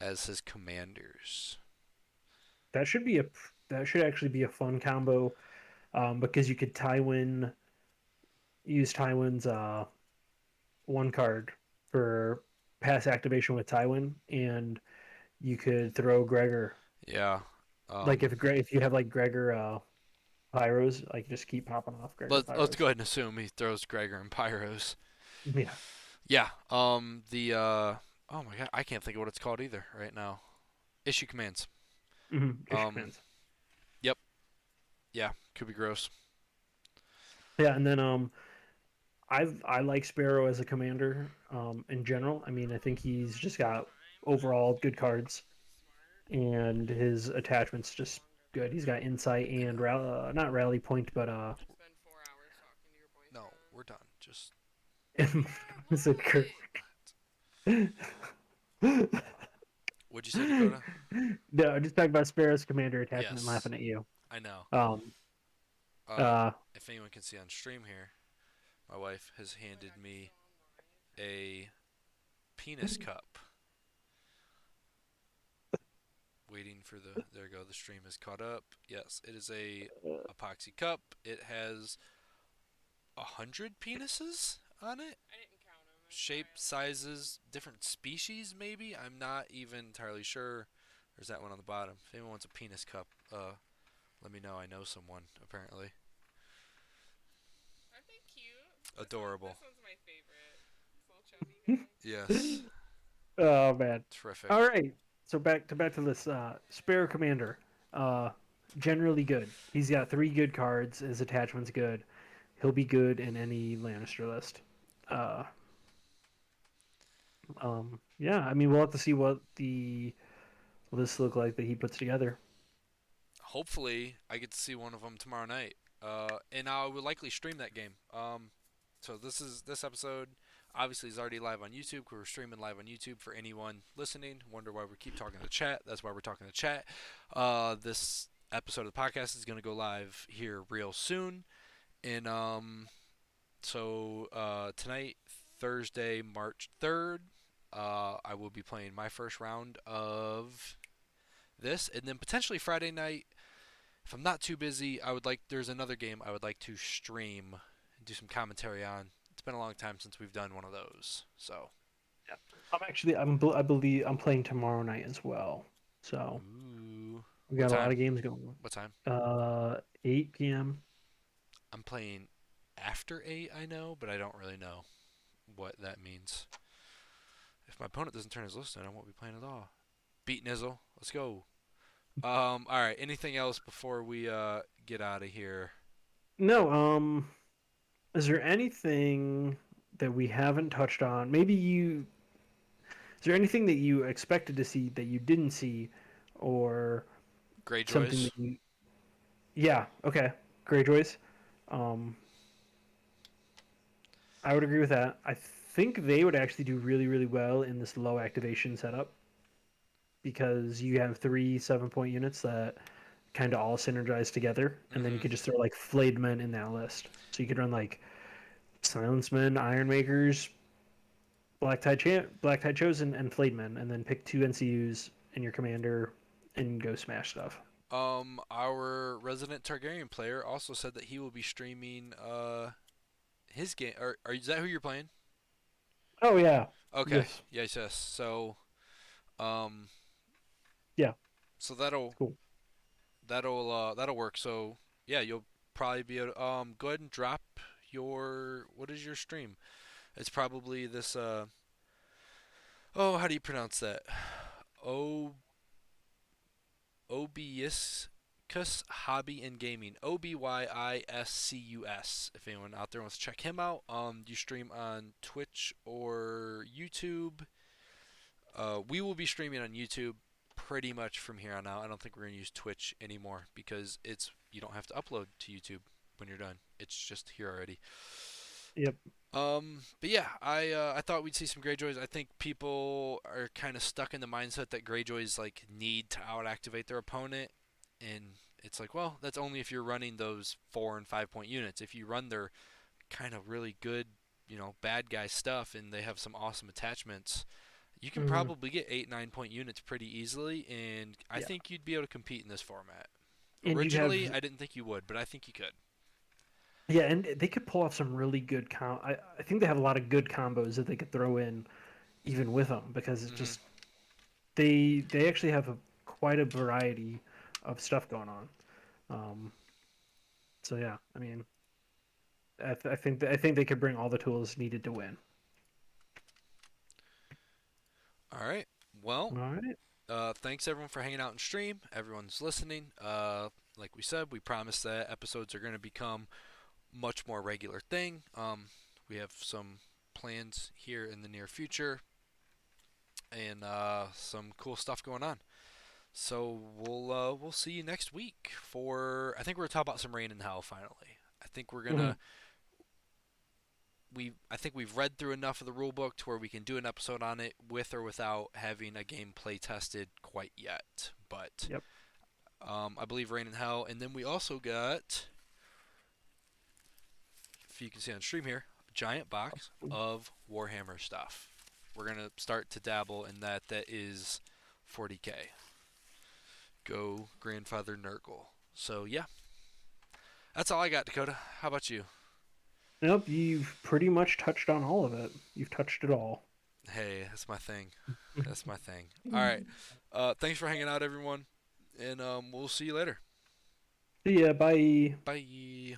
as his commanders. That should be a that should actually be a fun combo, because you could use Tywin's 1 card for pass activation with Tywin, and you could throw Gregor. Yeah. Like Um, if you have like Gregor pyros, like just keep popping off Gregor let's pyros. go ahead and assume he throws Gregor and Pyros. Yeah. Yeah. The oh my god, I can't think of what it's called either right now. Issue commands. Mm-hmm. Issue Um, commands. yep. Yeah, could be gross. Yeah, and then I like Sparrow as a commander in general. I mean, I think he's just got overall good cards, and his attachment's just good. He's got insight and not rally point, but No, we're done. Just is it what'd you say, Dakota? No, just talking about Sparrow's commander attachment and Yes, laughing at you. I know. Um, Uh, uh, if anyone can see on stream here, my wife has handed me a penis cup. Waiting for the. There we go. The stream is caught up. Yes, it is a epoxy cup. It has 100 penises on it. Shape, sizes, different species, maybe. I'm not even entirely sure. There's that one on the bottom. If anyone wants a penis cup, let me know. I know someone apparently. Adorable. Yes, oh man. terrific. All right. So back to this Sparrow commander. Uh, generally good. He's got three good cards. His attachment's good. He'll be good in any Lannister list. Uh, yeah. I mean, we'll have to see what the lists look like that he puts together. Hopefully, I get to see one of them tomorrow night. And I will likely stream that game. So this episode obviously is already live on YouTube. We're streaming live on YouTube for anyone listening. Wonder why we keep talking to chat. That's why we're talking to chat. This episode of the podcast is going to go live here real soon. And tonight, Thursday, March 3rd, I will be playing my first round of this, and then potentially Friday night, if I'm not too busy, there's another game I would like to stream and do some commentary on. It's been a long time since we've done one of those. So, Yeah. I believe I'm playing tomorrow night as well. So ooh, we what got a lot time? of games going What time? on. 8 p.m. I'm playing after 8, I know, but I don't really know what that means. If my opponent doesn't turn his list in, I won't be playing at all. Beat Nizzle. Let's go. All right. Anything else before we get out of here? No, is there anything that we haven't touched on? Is there anything that you expected to see that you didn't see, or something Greyjoys. that you? Yeah, okay, Greyjoys. Um, I would agree with that. I think they would actually do really, really well in this low activation setup because you have three 7 point units that kind of all synergize together, and then you Mm-hmm. could just throw like Flayed Men in that list. So you could run like Silence Men, Iron Makers, Black Tide Chosen, and Flayed Men, and then pick two NCUs in your commander and go smash stuff. Our resident Targaryen player also said that he will be streaming his game. Is that who you're playing? Oh yeah, Okay. yes, Yes, yes. Um, yeah, so cool. that'll work. So yeah, you'll probably be able to, go ahead and drop what is your stream? It's probably this how do you pronounce that? O Obyiscus Hobby and Gaming. Obyiscus. If anyone out there wants to check him out, you stream on Twitch or YouTube. We will be streaming on YouTube pretty much from here on out. I don't think we're gonna use Twitch anymore because you don't have to upload to YouTube when you're done. It's just here already. Yep. But yeah, I thought we'd see some Greyjoys. I think people are kind of stuck in the mindset that Greyjoys like need to out activate their opponent, and it's like, well, that's only if you're running those 4 and 5 point units. If you run their kind of really good, bad guy stuff, and they have some awesome attachments, you can Mm, probably get 8 9 point units pretty easily, and I yeah, think you'd be able to compete in this format. and you'd have Originally, I didn't think you would, but I think you could. yeah, and they could pull off some really good I think they have a lot of good combos that they could throw in even with them because it's Hmm. just they actually have quite a variety of stuff going on. Um, so yeah, I mean, I think they could bring all the tools needed to win. All right. Well, All right. thanks everyone for hanging out and stream. Everyone's listening. like we said, we promise that episodes are going to become much more regular thing. We have some plans here in the near future and some cool stuff going on. So we'll see you next week for I think we're gonna talk about some Rain in Hell finally. I think we're Mhm. gonna I think we've read through enough of the rule book to where we can do an episode on it with or without having a game play tested quite yet. But Yep. I believe Rain in Hell, and then we also got, if you can see on stream here, a giant box of Warhammer stuff. We're gonna start to dabble in that. That is 40k. Go grandfather Nurgle. So yeah, that's all I got, Dakota. How about you? Nope, you've pretty much touched on all of it. You've touched it all. Hey, that's my thing. That's my thing. All right. Thanks for hanging out, everyone, and we'll see you later. See ya. Bye. Bye.